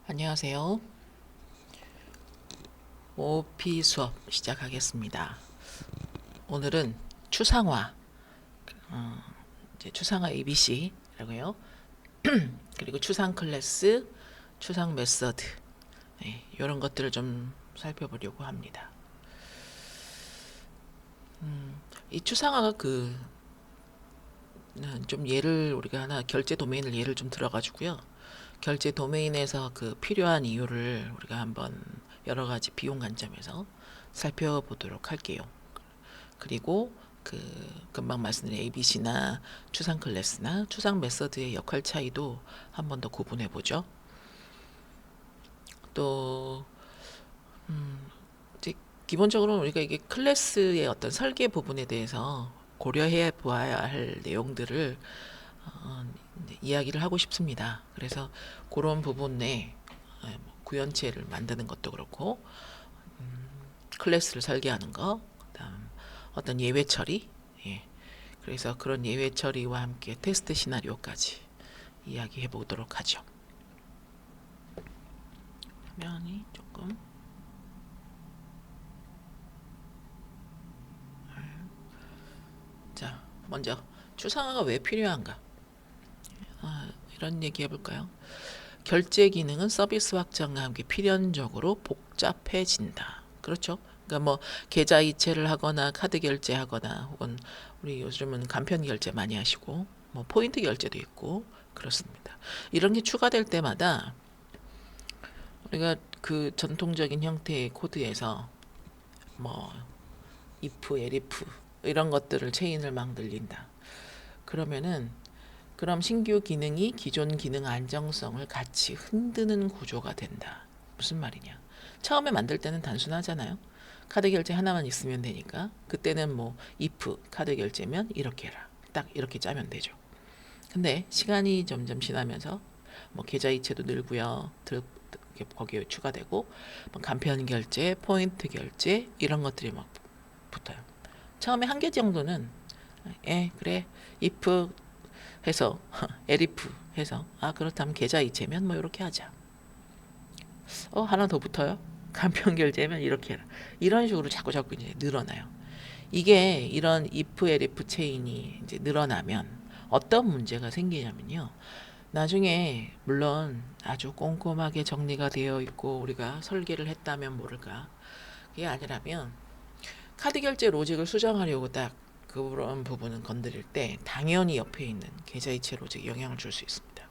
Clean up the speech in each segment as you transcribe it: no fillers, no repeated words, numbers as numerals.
안녕하세요. OP 수업 시작하겠습니다. 오늘은 추상화, 이제 추상화 ABC라고요. 그리고 추상 클래스, 추상 메서드, 이런 것들을 좀 살펴보려고 합니다. 이 추상화가 좀 예를 우리가 하나 결제 도메인을 예를 좀 들어가지고요. 결제 도메인에서 그 필요한 이유를 우리가 한번 여러 가지 비용 관점에서 살펴보도록 할게요. 그리고 그 금방 말씀드린 ABC나 추상 클래스나 추상 메서드의 역할 차이도 한 번 더 구분해 보죠. 또 이제 기본적으로 우리가 이게 클래스의 어떤 설계 부분에 대해서 고려해 보아야 할 내용들을 이야기를 하고 싶습니다. 그래서 그런 부분에 구현체를 만드는 것도 그렇고 클래스를 설계하는 거, 그다음 어떤 예외 처리, 그래서 그런 예외 처리와 함께 테스트 시나리오까지 이야기해 보도록 하죠. 화면이 조금 자 먼저 추상화가 왜 필요한가? 이런 얘기 해볼까요? 결제 기능은 서비스 확장과 함께 필연적으로 복잡해진다. 그렇죠? 그러니까 뭐 계좌 이체를 하거나 카드 결제하거나 혹은 우리 요즘은 간편 결제 많이 하시고 뭐 포인트 결제도 있고 그렇습니다. 이런 게 추가될 때마다 우리가 그 전통적인 형태의 코드에서 뭐 if, elif 이런 것들을 체인을 막 늘린다. 그러면은 그럼 신규 기능이 기존 기능 안정성을 같이 흔드는 구조가 된다. 무슨 말이냐? 처음에 만들 때는 단순하잖아요. 카드 결제 하나만 있으면 되니까 그때는 뭐 if 카드 결제면 이렇게 해라. 딱 이렇게 짜면 되죠. 근데 시간이 점점 지나면서 뭐 계좌 이체도 늘고요. 거기에 추가되고 뭐 간편 결제, 포인트 결제 이런 것들이 막 붙어요. 처음에 한 개 정도는 그래 if 해서 elif 해서 그렇다면 계좌 이체면 뭐 이렇게 하자. 하나 더 붙어요. 간편 결제면 이렇게 해라. 이런 식으로 자꾸 이제 늘어나요. 이게 이런 if elif 체인이 이제 늘어나면 어떤 문제가 생기냐면요. 나중에 물론 아주 꼼꼼하게 정리가 되어 있고 우리가 설계를 했다면 모를까. 그게 아니라면 카드 결제 로직을 수정하려고 딱 그런 부분은 건드릴 때 당연히 옆에 있는 계좌이체 로직에 영향을 줄 수 있습니다.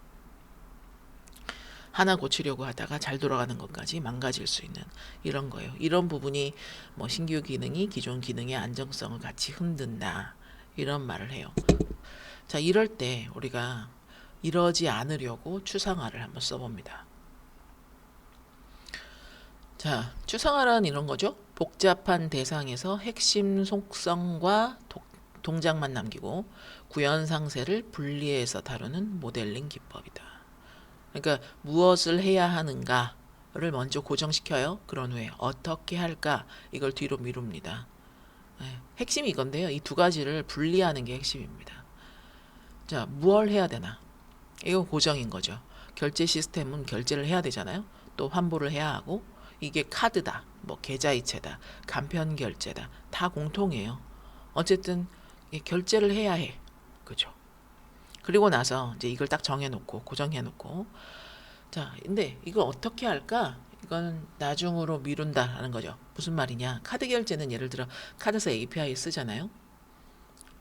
하나 고치려고 하다가 잘 돌아가는 것까지 망가질 수 있는 이런 거예요. 이런 부분이 뭐 신규 기능이 기존 기능의 안정성을 같이 흔든다. 이런 말을 해요. 자, 이럴 때 우리가 이러지 않으려고 추상화를 한번 써봅니다. 자, 추상화란 이런 거죠. 복잡한 대상에서 핵심 속성과 동작만 남기고 구현 상세를 분리해서 다루는 모델링 기법이다. 그러니까 무엇을 해야 하는가를 먼저 고정시켜요. 그런 후에 어떻게 할까 이걸 뒤로 미룹니다. 핵심이 이건데요. 이 두 가지를 분리하는 게 핵심입니다. 자, 무엇을 해야 되나? 이거 고정인 거죠. 결제 시스템은 결제를 해야 되잖아요. 또 환불을 해야 하고 이게 카드다, 뭐 계좌이체다, 간편 결제다 다 공통이에요. 어쨌든 결제를 해야 해. 그죠? 그리고 나서 이제 이걸 딱 정해놓고 고정해놓고 자, 근데 이걸 어떻게 할까? 이건 나중으로 미룬다라는 거죠. 무슨 말이냐? 카드 결제는 예를 들어 카드사 API 쓰잖아요.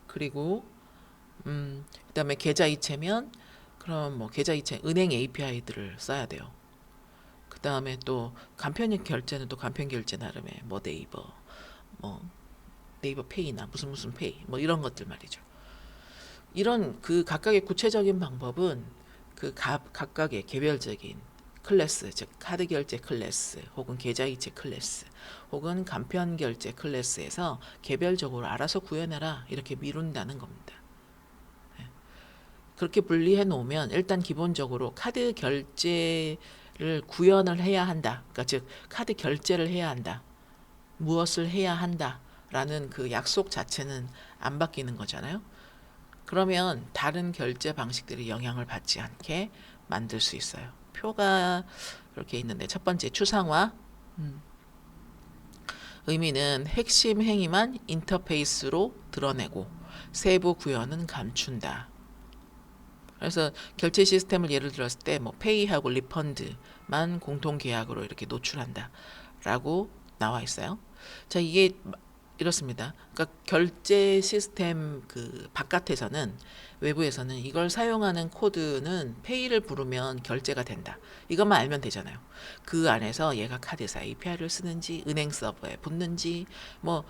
그리고 그다음에 계좌이체면 그럼 뭐 계좌이체 은행 API들을 써야 돼요. 그다음에 또 간편 결제는 또 간편 결제 나름의 뭐 네이버 뭐 네이버 페이나 무슨 페이 뭐 이런 것들 말이죠. 이런 그 각각의 구체적인 방법은 그 각각의 개별적인 클래스, 즉 카드 결제 클래스, 혹은 계좌이체 클래스, 혹은 간편 결제 클래스에서 개별적으로 알아서 구현해라 이렇게 미룬다는 겁니다. 그렇게 분리해 놓으면 일단 기본적으로 카드 결제를 구현을 해야 한다. 그러니까 즉 카드 결제를 해야 한다. 무엇을 해야 한다라는 그 약속 자체는 안 바뀌는 거잖아요. 그러면 다른 결제 방식들이 영향을 받지 않게 만들 수 있어요. 표가 이렇게 있는데 첫 번째 추상화. 의미는 핵심 행위만 인터페이스로 드러내고 세부 구현은 감춘다. 그래서 결제 시스템을 예를 들었을 때 뭐 페이하고 리펀드만 공통 계약으로 이렇게 노출한다라고 나와 있어요. 자, 이게 이렇습니다. 그러니까 결제 시스템 그 바깥에서는 외부에서는 이걸 사용하는 코드는 페이를 부르면 결제가 된다. 이것만 알면 되잖아요. 그 안에서 얘가 카드사 API를 쓰는지 은행 서버에 붙는지 뭐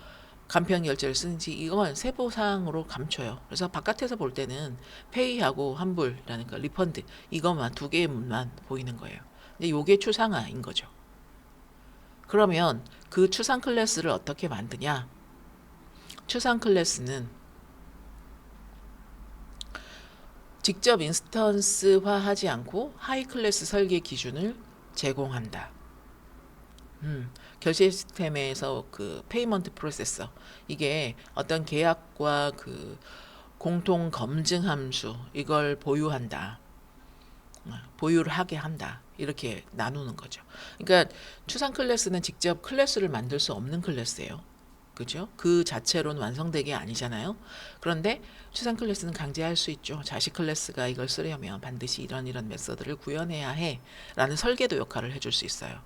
간편 결제를 쓰는지 이건 세부 사항으로 감춰요. 그래서 바깥에서 볼 때는 페이하고 환불이라는 거 리펀드 이것만 두 개의 문만 보이는 거예요. 근데 요게 추상화인 거죠. 그러면 그 추상 클래스를 어떻게 만드냐? 추상 클래스는 직접 인스턴스화하지 않고 하이 클래스 설계 기준을 제공한다. 결제 시스템에서 그 페이먼트 프로세서 이게 어떤 계약과 그 공통 검증 함수 이걸 보유한다. 보유를 하게 한다. 이렇게 나누는 거죠. 그러니까 추상 클래스는 직접 클래스를 만들 수 없는 클래스예요. 그죠? 그 자체로는 완성되게 아니잖아요. 그런데 추상 클래스는 강제할 수 있죠. 자식 클래스가 이걸 쓰려면 반드시 이런 메서드를 구현해야 해. 라는 설계도 역할을 해줄 수 있어요.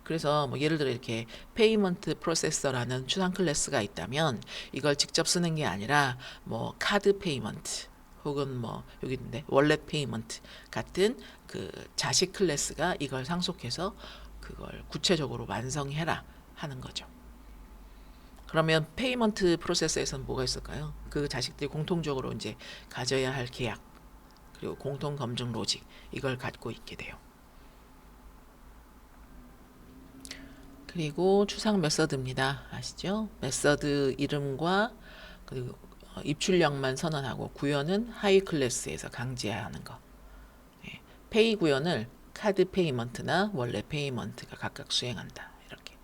그래서 뭐 예를 들어 이렇게 페이먼트 프로세서라는 추상 클래스가 있다면 이걸 직접 쓰는 게 아니라 뭐 카드 페이먼트 혹은 뭐 여기 있는데 월렛 페이먼트 같은 그 자식 클래스가 이걸 상속해서 그걸 구체적으로 완성해라 하는 거죠. 그러면 페이먼트 프로세서에서는 뭐가 있을까요? 그 자식들이 공통적으로 이제 가져야 할 계약 그리고 공통 검증 로직 이걸 갖고 있게 돼요. 그리고 추상 메서드입니다. 아시죠? 메서드 이름과 그리고 입출력만 선언하고 구현은 하이 클래스에서 강제하는 거. 예. 페이 구현을 카드 페이먼트나 원래 페이먼트가 각각 수행한다. 이렇게.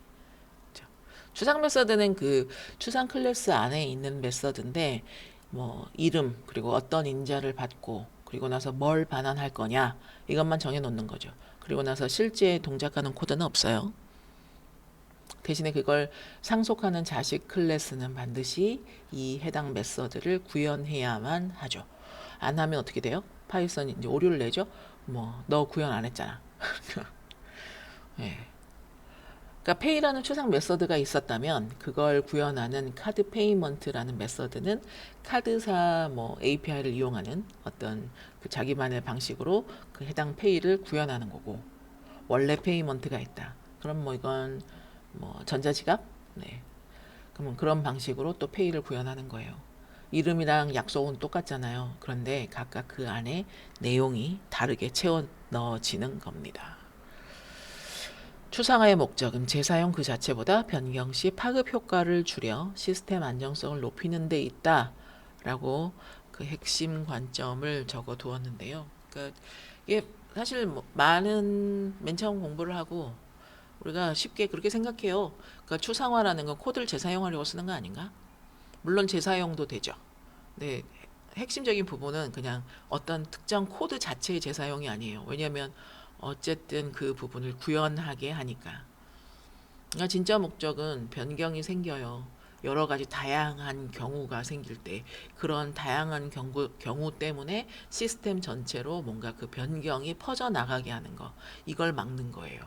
그렇죠. 추상 메서드는 그 추상 클래스 안에 있는 메서드인데 뭐 이름 그리고 어떤 인자를 받고 그리고 나서 뭘 반환할 거냐 이것만 정해 놓는 거죠. 그리고 나서 실제 동작하는 코드는 없어요. 대신에 그걸 상속하는 자식 클래스는 반드시 이 해당 메서드를 구현해야만 하죠. 안 하면 어떻게 돼요? 파이썬이 이제 오류를 내죠. 뭐 너 구현 안 했잖아. 예. 그러니까 페이라는 추상 메서드가 있었다면 그걸 구현하는 카드 페이먼트라는 메서드는 카드사 뭐 API를 이용하는 어떤 그 자기만의 방식으로 그 해당 페이를 구현하는 거고 원래 페이먼트가 있다. 그럼 뭐 이건 뭐 전자지갑? 네. 그러면 그런 방식으로 또 페이를 구현하는 거예요. 이름이랑 약속은 똑같잖아요. 그런데 각각 그 안에 내용이 다르게 채워 넣어지는 겁니다. 추상화의 목적은 재사용 그 자체보다 변경 시 파급 효과를 줄여 시스템 안정성을 높이는 데 있다. 라고 그 핵심 관점을 적어 두었는데요. 그러니까 이게 사실 뭐 많은 맨 처음 공부를 하고 우리가 쉽게 그렇게 생각해요. 그러니까 추상화라는 건 코드를 재사용하려고 쓰는 거 아닌가? 물론 재사용도 되죠. 네, 핵심적인 부분은 그냥 어떤 특정 코드 자체의 재사용이 아니에요. 왜냐하면 어쨌든 그 부분을 구현하게 하니까. 그러니까 진짜 목적은 변경이 생겨요. 여러 가지 다양한 경우가 생길 때 그런 다양한 경우 때문에 시스템 전체로 뭔가 그 변경이 퍼져나가게 하는 거 이걸 막는 거예요.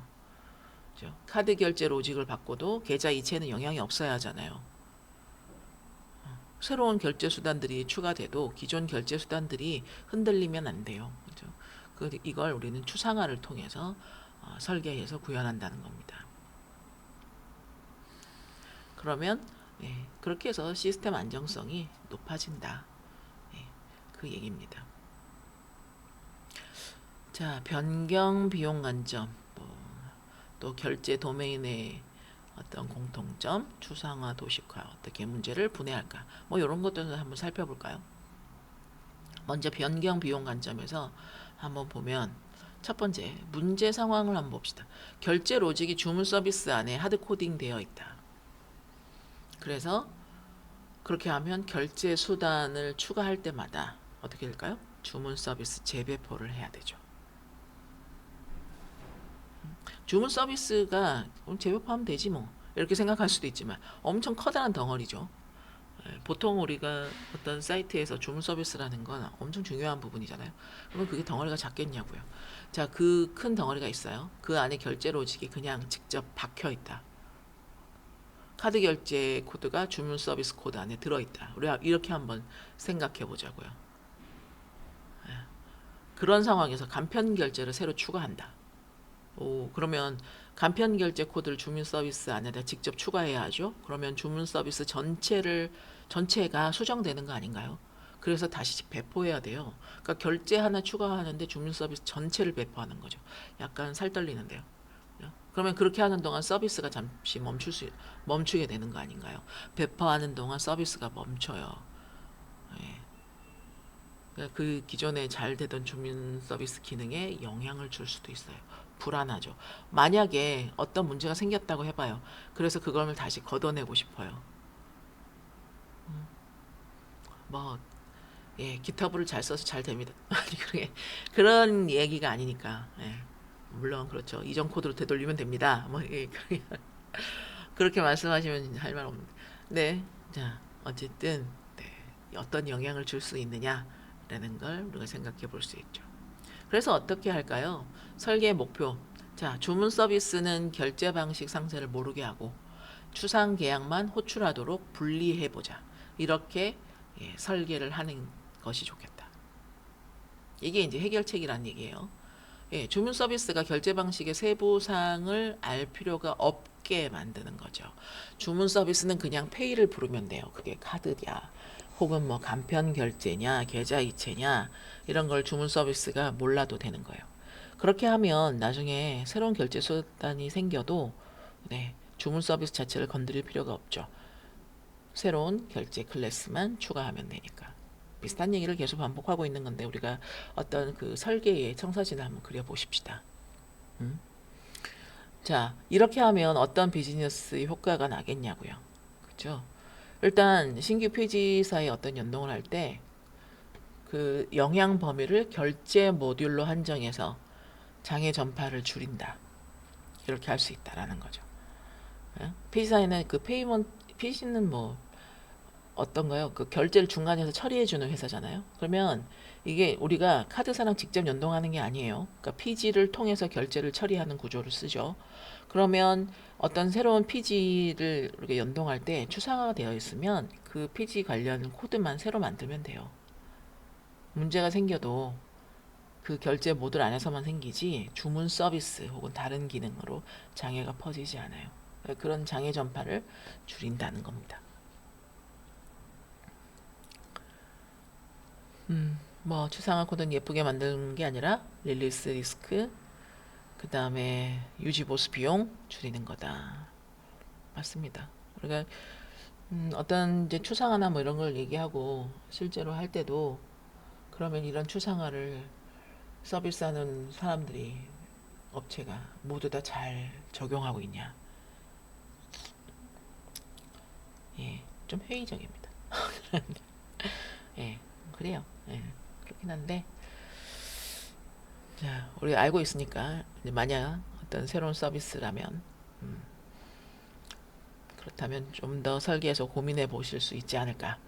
그렇죠? 카드 결제 로직을 바꿔도 계좌 이체는 영향이 없어야 하잖아요. 새로운 결제 수단들이 추가돼도 기존 결제 수단들이 흔들리면 안 돼요. 그렇죠? 이걸 우리는 추상화를 통해서 설계해서 구현한다는 겁니다. 그러면 그렇게 해서 시스템 안정성이 높아진다. 그 얘기입니다. 자, 변경 비용 관점, 또 결제 도메인의 어떤 공통점, 추상화, 도식화, 어떻게 문제를 분해할까? 뭐 이런 것들을 한번 살펴볼까요? 먼저 변경 비용 관점에서 한번 보면 첫 번째, 문제 상황을 한번 봅시다. 결제 로직이 주문 서비스 안에 하드 코딩 되어 있다. 그래서 그렇게 하면 결제 수단을 추가할 때마다 어떻게 될까요? 주문 서비스 재배포를 해야 되죠. 주문 서비스가 재배포하면 되지 뭐 이렇게 생각할 수도 있지만 엄청 커다란 덩어리죠. 보통 우리가 어떤 사이트에서 주문 서비스라는 건 엄청 중요한 부분이잖아요. 그러면 그게 덩어리가 작겠냐고요. 자, 그 큰 덩어리가 있어요. 그 안에 결제 로직이 그냥 직접 박혀 있다. 카드 결제 코드가 주문 서비스 코드 안에 들어있다. 우리가 이렇게 한번 생각해 보자고요. 그런 상황에서 간편 결제를 새로 추가한다. 그러면 간편 결제 코드를 주문 서비스 안에다 직접 추가해야 하죠. 그러면 주문 서비스 전체가 수정되는 거 아닌가요? 그래서 다시 배포해야 돼요. 그러니까 결제 하나 추가하는데 주문 서비스 전체를 배포하는 거죠. 약간 살 떨리는데요. 그러면 그렇게 하는 동안 서비스가 잠시 멈추게 되는 거 아닌가요? 배포하는 동안 서비스가 멈춰요. 예. 그러니까 그 기존에 잘 되던 주문 서비스 기능에 영향을 줄 수도 있어요. 불안하죠. 만약에 어떤 문제가 생겼다고 해봐요. 그래서 그걸 다시 걷어내고 싶어요. 뭐, 예, 기터브를 잘 써서 잘 됩니다. 아니, 그런 얘기가 아니니까. 예, 물론 그렇죠. 이전 코드로 되돌리면 됩니다. 뭐, 예, 그렇게 말씀하시면 할 말 없는데. 네, 자, 어쨌든, 네, 어떤 영향을 줄 수 있느냐라는 걸 우리가 생각해 볼 수 있죠. 그래서 어떻게 할까요? 설계 목표. 자, 주문 서비스는 결제 방식 상세를 모르게 하고 추상 계약만 호출하도록 분리해 보자. 이렇게 설계를 하는 것이 좋겠다. 이게 이제 해결책이란 얘기예요. 주문 서비스가 결제 방식의 세부 사항을 알 필요가 없게 만드는 거죠. 주문 서비스는 그냥 페이를 부르면 돼요. 그게 카드냐, 혹은 뭐 간편 결제냐, 계좌 이체냐 이런 걸 주문 서비스가 몰라도 되는 거예요. 그렇게 하면 나중에 새로운 결제 수단이 생겨도 주문 서비스 자체를 건드릴 필요가 없죠. 새로운 결제 클래스만 추가하면 되니까. 비슷한 얘기를 계속 반복하고 있는 건데 우리가 어떤 그 설계의 청사진을 한번 그려보십시다. 자, 이렇게 하면 어떤 비즈니스 효과가 나겠냐고요. 그렇죠? 일단 신규 페이지사의 어떤 연동을 할 때 그 영향 범위를 결제 모듈로 한정해서 장애 전파를 줄인다. 이렇게 할 수 있다라는 거죠. 페이지사에는 그 페이지는 뭐 어떤가요? 그 결제를 중간에서 처리해주는 회사잖아요. 그러면 이게 우리가 카드사랑 직접 연동하는 게 아니에요. 그러니까 PG를 통해서 결제를 처리하는 구조를 쓰죠. 그러면 어떤 새로운 PG를 이렇게 연동할 때 추상화가 되어 있으면 그 PG 관련 코드만 새로 만들면 돼요. 문제가 생겨도 그 결제 모듈 안에서만 생기지 주문 서비스 혹은 다른 기능으로 장애가 퍼지지 않아요. 그런 장애 전파를 줄인다는 겁니다. 뭐 추상화 코드는 예쁘게 만드는 게 아니라 릴리스 리스크, 그 다음에 유지 보수 비용 줄이는 거다. 맞습니다. 우리가 어떤 이제 추상화나 뭐 이런 걸 얘기하고 실제로 할 때도 그러면 이런 추상화를 서비스하는 사람들이 업체가 모두 다 잘 적용하고 있냐? 예, 좀 회의적입니다. 예, 그래요. 예, 그렇긴 한데, 자, 우리가 알고 있으니까 만약 어떤 새로운 서비스라면 그렇다면 좀 더 설계해서 고민해 보실 수 있지 않을까.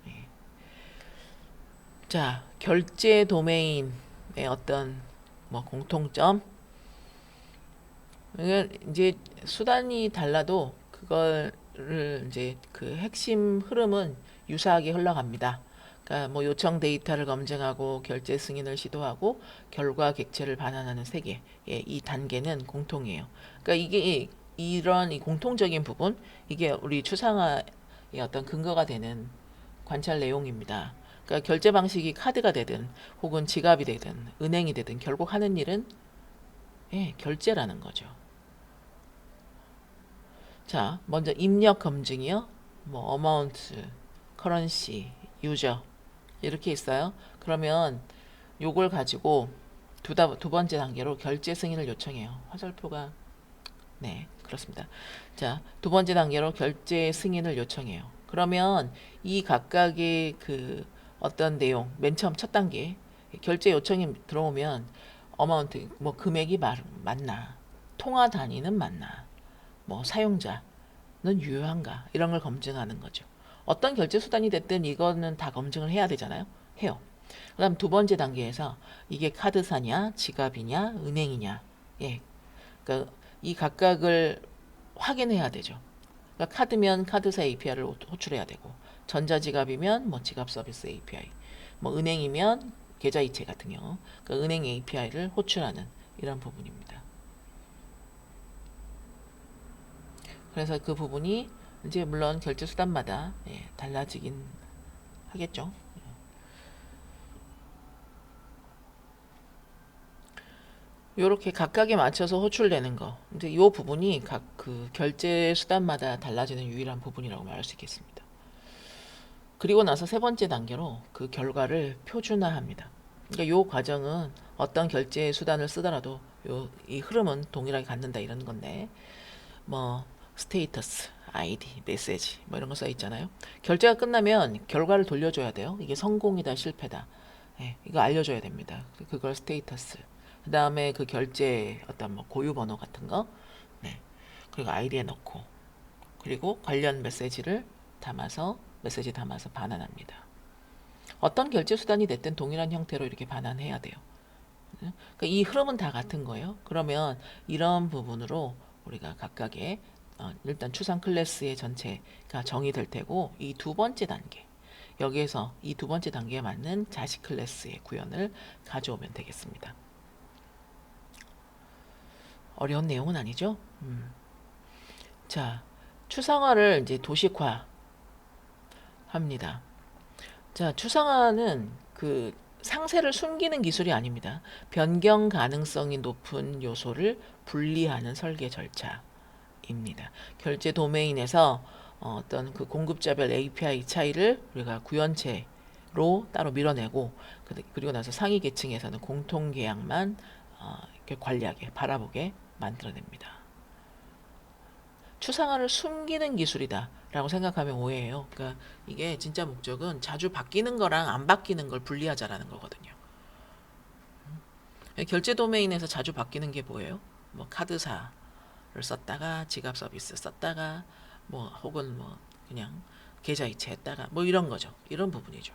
예. 자, 결제 도메인의 어떤 뭐 공통점, 이제 수단이 달라도 그거를 이제 그 핵심 흐름은 유사하게 흘러갑니다. 그러니까 뭐 요청 데이터를 검증하고 결제 승인을 시도하고 결과 객체를 반환하는 세 개. 이 단계는 공통이에요. 그러니까 이게 이런 이 공통적인 부분, 이게 우리 추상화의 어떤 근거가 되는 관찰 내용입니다. 그러니까 결제 방식이 카드가 되든 혹은 지갑이 되든 은행이 되든 결국 하는 일은 결제라는 거죠. 자, 먼저 입력 검증이요. 뭐 어마운트, 커런시, 유저 이렇게 있어요. 그러면 요걸 가지고 두 번째 단계로 결제 승인을 요청해요. 화살표가 그렇습니다. 자, 두 번째 단계로 결제 승인을 요청해요. 그러면 이 각각의 그 어떤 내용, 맨 처음 첫 단계 결제 요청이 들어오면 어마운트 뭐 금액이 맞나, 통화 단위는 맞나, 뭐 사용자는 유효한가 이런 걸 검증하는 거죠. 어떤 결제 수단이 됐든 이거는 다 검증을 해야 되잖아요. 해요. 그다음 두 번째 단계에서 이게 카드사냐, 지갑이냐, 은행이냐, 예, 그러니까 이 각각을 확인해야 되죠. 그러니까 카드면 카드사 API를 호출해야 되고, 전자지갑이면 뭐 지갑 서비스 API, 뭐 은행이면 계좌이체 같은 경우, 그러니까 은행 API를 호출하는 이런 부분입니다. 그래서 그 부분이 이제 물론 결제 수단마다 달라지긴 하겠죠. 요렇게 각각에 맞춰서 호출되는 거. 이제 요 부분이 각 그 결제 수단마다 달라지는 유일한 부분이라고 말할 수 있겠습니다. 그리고 나서 세 번째 단계로 그 결과를 표준화합니다. 그러니까 요 과정은 어떤 결제 수단을 쓰더라도 이 흐름은 동일하게 갖는다 이런 건데, 뭐 스테이터스, 아이디, 메시지 뭐 이런 거 써 있잖아요. 결제가 끝나면 결과를 돌려줘야 돼요. 이게 성공이다, 실패다. 이거 알려줘야 됩니다. 그걸 스테이터스. 그 다음에 그 결제 어떤 뭐 고유 번호 같은 거, 그리고 아이디에 넣고, 그리고 관련 메시지 담아서 반환합니다. 어떤 결제 수단이 됐든 동일한 형태로 이렇게 반환해야 돼요. 그러니까 이 흐름은 다 같은 거예요. 그러면 이런 부분으로 우리가 각각의 일단 추상 클래스의 전체가 정의될 테고, 이 두 번째 단계, 여기에서 이 두 번째 단계에 맞는 자식 클래스의 구현을 가져오면 되겠습니다. 어려운 내용은 아니죠? 자, 추상화를 이제 도식화 합니다. 자, 추상화는 그 상세를 숨기는 기술이 아닙니다. 변경 가능성이 높은 요소를 분리하는 설계 절차입니다. 결제 도메인에서 어떤 그 공급자별 API 차이를 우리가 구현체로 따로 밀어내고, 그리고 나서 상위 계층에서는 공통 계약만 이렇게 관리하게, 바라보게 만들어냅니다. 추상화를 숨기는 기술이다 라고 생각하면 오해예요. 그러니까 이게 진짜 목적은 자주 바뀌는 거랑 안 바뀌는 걸 분리하자라는 거거든요. 결제 도메인에서 자주 바뀌는 게 뭐예요? 뭐 카드사를 썼다가 지갑 서비스 썼다가 뭐 혹은 뭐 그냥 계좌이체 했다가 뭐 이런 거죠. 이런 부분이죠.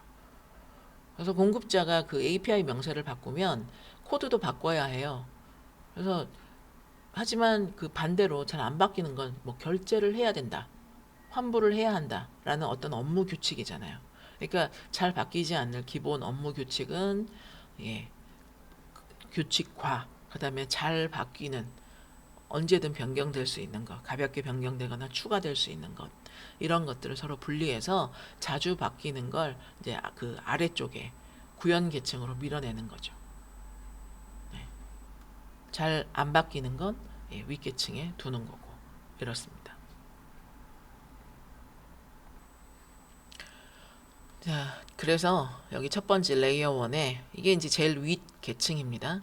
그래서 공급자가 그 API 명세를 바꾸면 코드도 바꿔야 해요. 그래서 하지만 그 반대로 잘 안 바뀌는 건 뭐 결제를 해야 된다, 환불을 해야 한다라는 어떤 업무 규칙이잖아요. 그러니까 잘 바뀌지 않는 기본 업무 규칙은 규칙화, 그다음에 잘 바뀌는, 언제든 변경될 수 있는 것, 가볍게 변경되거나 추가될 수 있는 것, 이런 것들을 서로 분리해서 자주 바뀌는 걸 이제 그 아래쪽에 구현 계층으로 밀어내는 거죠. 잘 안 바뀌는 건 윗계층에 두는 거고, 이렇습니다. 자, 그래서 여기 첫 번째 레이어 1에 이게 이제 제일 윗 계층입니다.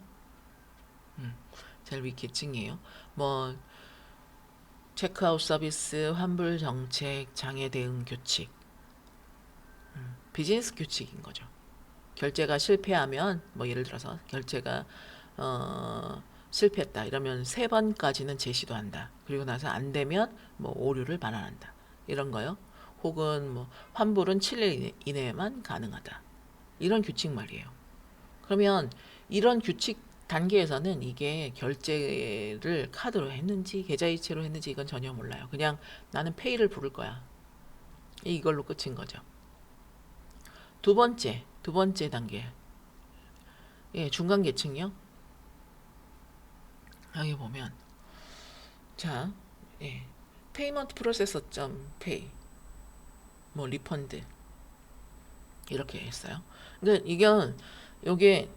제일 윗 계층이에요. 뭐 체크아웃 서비스, 환불 정책, 장애 대응 규칙, 비즈니스 규칙인 거죠. 결제가 실패하면 뭐 예를 들어서 결제가 실패했다 이러면 3번까지는 제시도 한다. 그리고 나서 안 되면 뭐 오류를 반환한다. 이런 거요. 혹은 뭐 환불은 7일 이내에만 가능하다. 이런 규칙 말이에요. 그러면 이런 규칙 단계에서는 이게 결제를 카드로 했는지 계좌이체로 했는지 이건 전혀 몰라요. 그냥 나는 페이를 부를 거야. 이걸로 끝인 거죠. 두 번째 단계. 중간 계층이요. 여기 보면 자, 페이먼트 프로세서 점 페이, 뭐 리펀드 이렇게 했어요. 그러니까 이건 요게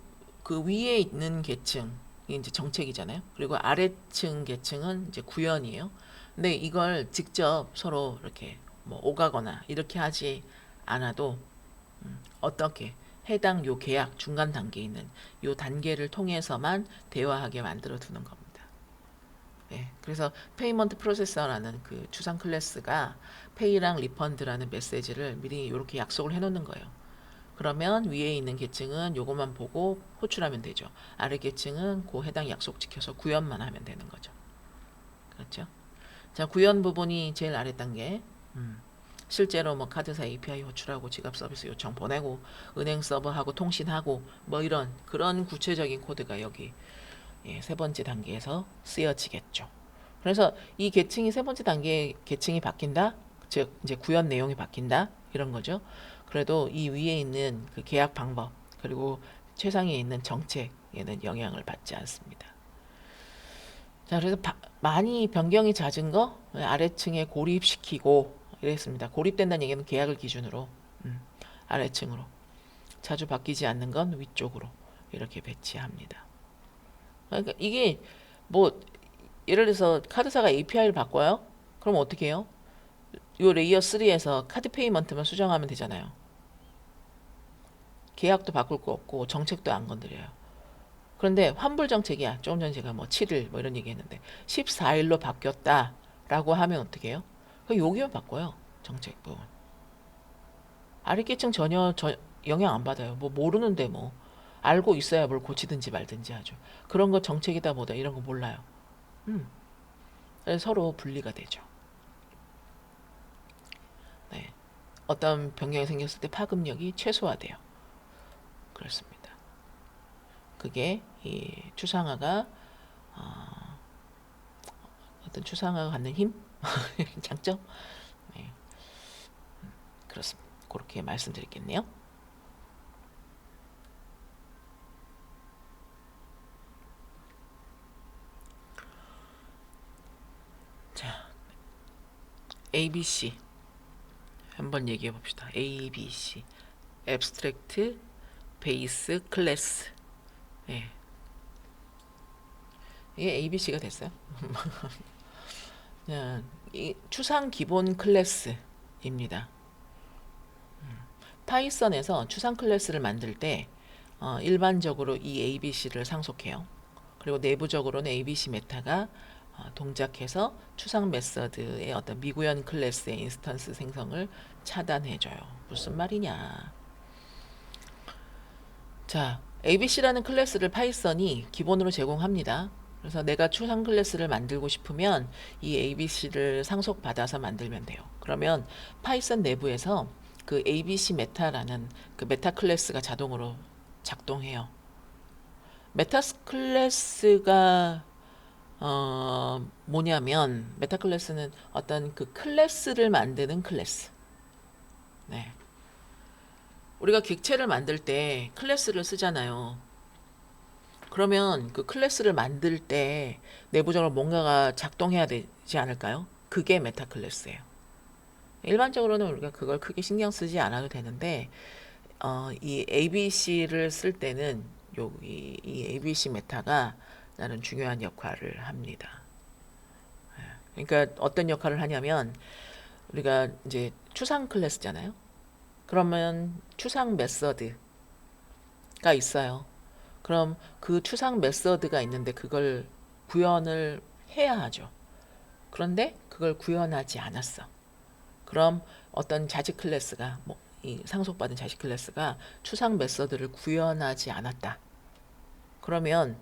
그 위에 있는 계층이 이제 정책이잖아요. 그리고 아래층 계층은 이제 구현이에요. 근데 이걸 직접 서로 이렇게 뭐 오가거나 이렇게 하지 않아도 어떻게 해당 요 계약 중간 단계에 있는 요 단계를 통해서만 대화하게 만들어 두는 겁니다. 그래서 페이먼트 프로세서라는 그 추상 클래스가 페이랑 리펀드라는 메시지를 미리 이렇게 약속을 해놓는 거예요. 그러면 위에 있는 계층은 요것만 보고 호출하면 되죠. 아래 계층은 그 해당 약속 지켜서 구현만 하면 되는 거죠. 그렇죠? 자, 구현 부분이 제일 아래 단계. 실제로 뭐 카드사 API 호출하고 지갑 서비스 요청 보내고 은행 서버하고 통신하고 뭐 이런 그런 구체적인 코드가 여기 세 번째 단계에서 쓰여지겠죠. 그래서 이 계층이 세 번째 단계 계층이 바뀐다. 즉 이제 구현 내용이 바뀐다. 이런 거죠. 그래도 이 위에 있는 그 계약 방법 그리고 최상위에 있는 정책에는 영향을 받지 않습니다. 자, 그래서 많이 변경이 잦은 거 아래층에 고립시키고 이랬습니다. 고립된다는 얘기는 계약을 기준으로 아래층으로 자주 바뀌지 않는 건 위쪽으로 이렇게 배치합니다. 그러니까 이게 뭐 예를 들어서 카드사가 API를 바꿔요? 그럼 어떻게 해요? 이 레이어 3에서 카드 페이먼트만 수정하면 되잖아요. 계약도 바꿀 거 없고 정책도 안 건드려요. 그런데 환불 정책이야. 조금 전에 제가 뭐 7일 뭐 이런 얘기 했는데 14일로 바뀌었다라고 하면 어떻게 해요? 그럼 여기만 바꿔요. 정책 부분. 아랫계층 전혀 영향 안 받아요. 뭐 모르는데 뭐 알고 있어야 뭘 고치든지 말든지 하죠. 그런 거 정책이다 뭐다 이런 거 몰라요. 그래서 서로 분리가 되죠. 네. 어떤 변경이 생겼을 때 파급력이 최소화돼요. 그렇습니다. 그게 이 추상화가 어떤 추상화가 갖는 힘, 장점, 네. 그렇습니다. 그렇게 말씀드리겠네요. 자, ABC 한번 얘기해 봅시다. ABC, Abstract, Base, Class. 예. 이게 ABC가 됐어요. 이 추상 기본 클래스입니다. 파이썬에서 추상 클래스를 만들 때 일반적으로 이 ABC를 상속해요. 그리고 내부적으로는 ABC 메타가 동작해서 추상 메서드의 어떤 미구현 클래스의 인스턴스 생성을 차단해줘요. 무슨 말이냐? 자, ABC라는 클래스를 파이썬이 기본으로 제공합니다. 그래서 내가 추상 클래스를 만들고 싶으면 이 ABC를 상속받아서 만들면 돼요. 그러면 파이썬 내부에서 그 ABC 메타라는 그 메타 클래스가 자동으로 작동해요. 메타 클래스가 뭐냐면 메타 클래스는 어떤 그 클래스를 만드는 클래스. 네. 우리가 객체를 만들 때 클래스를 쓰잖아요. 그러면 그 클래스를 만들 때 내부적으로 뭔가가 작동해야 되지 않을까요? 그게 메타 클래스예요. 일반적으로는 우리가 그걸 크게 신경 쓰지 않아도 되는데 이 ABC를 쓸 때는 여기 이 ABC 메타가 나는 중요한 역할을 합니다. 그러니까 어떤 역할을 하냐면 우리가 이제 추상 클래스잖아요. 그러면 추상 메서드가 있어요. 그럼 그 추상 메서드가 있는데 그걸 구현을 해야 하죠. 그런데 그걸 구현하지 않았어. 그럼 어떤 자식 클래스가 이 상속받은 자식 클래스가 추상 메서드를 구현하지 않았다. 그러면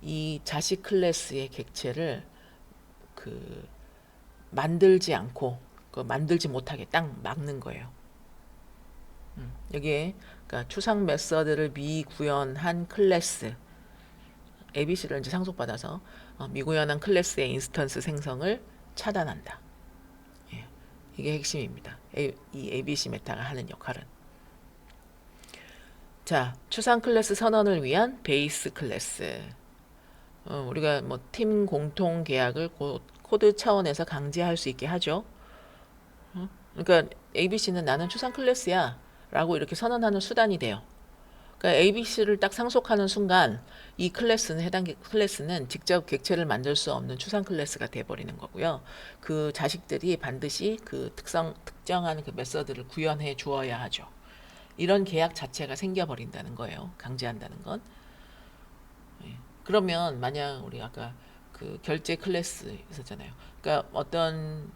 이 자식 클래스의 객체를 그 만들지 않고 그 만들지 못하게 딱 막는 거예요. 여기에 그러니까 추상 메서드를 미구현한 클래스 ABC를 이제 상속받아서 미구현한 클래스의 인스턴스 생성을 차단한다. 예, 이게 핵심입니다. 이 ABC 메타가 하는 역할은. 자, 추상 클래스 선언을 위한 베이스 클래스. 우리가 뭐 팀 공통 계약을 코드 차원에서 강제할 수 있게 하죠. 그러니까 ABC는 나는 추상 클래스야 라고 이렇게 선언하는 수단이 돼요. 그러니까 ABC를 딱 상속하는 순간 이 클래스는 해당 클래스는 직접 객체를 만들 수 없는 추상 클래스가 돼버리는 거고요. 그 자식들이 반드시 그 특정한 그 메서드를 구현해 주어야 하죠. 이런 계약 자체가 생겨버린다는 거예요. 강제한다는 건. 그러면 만약 우리 아까 그 결제 클래스 있었잖아요. 그러니까 어떤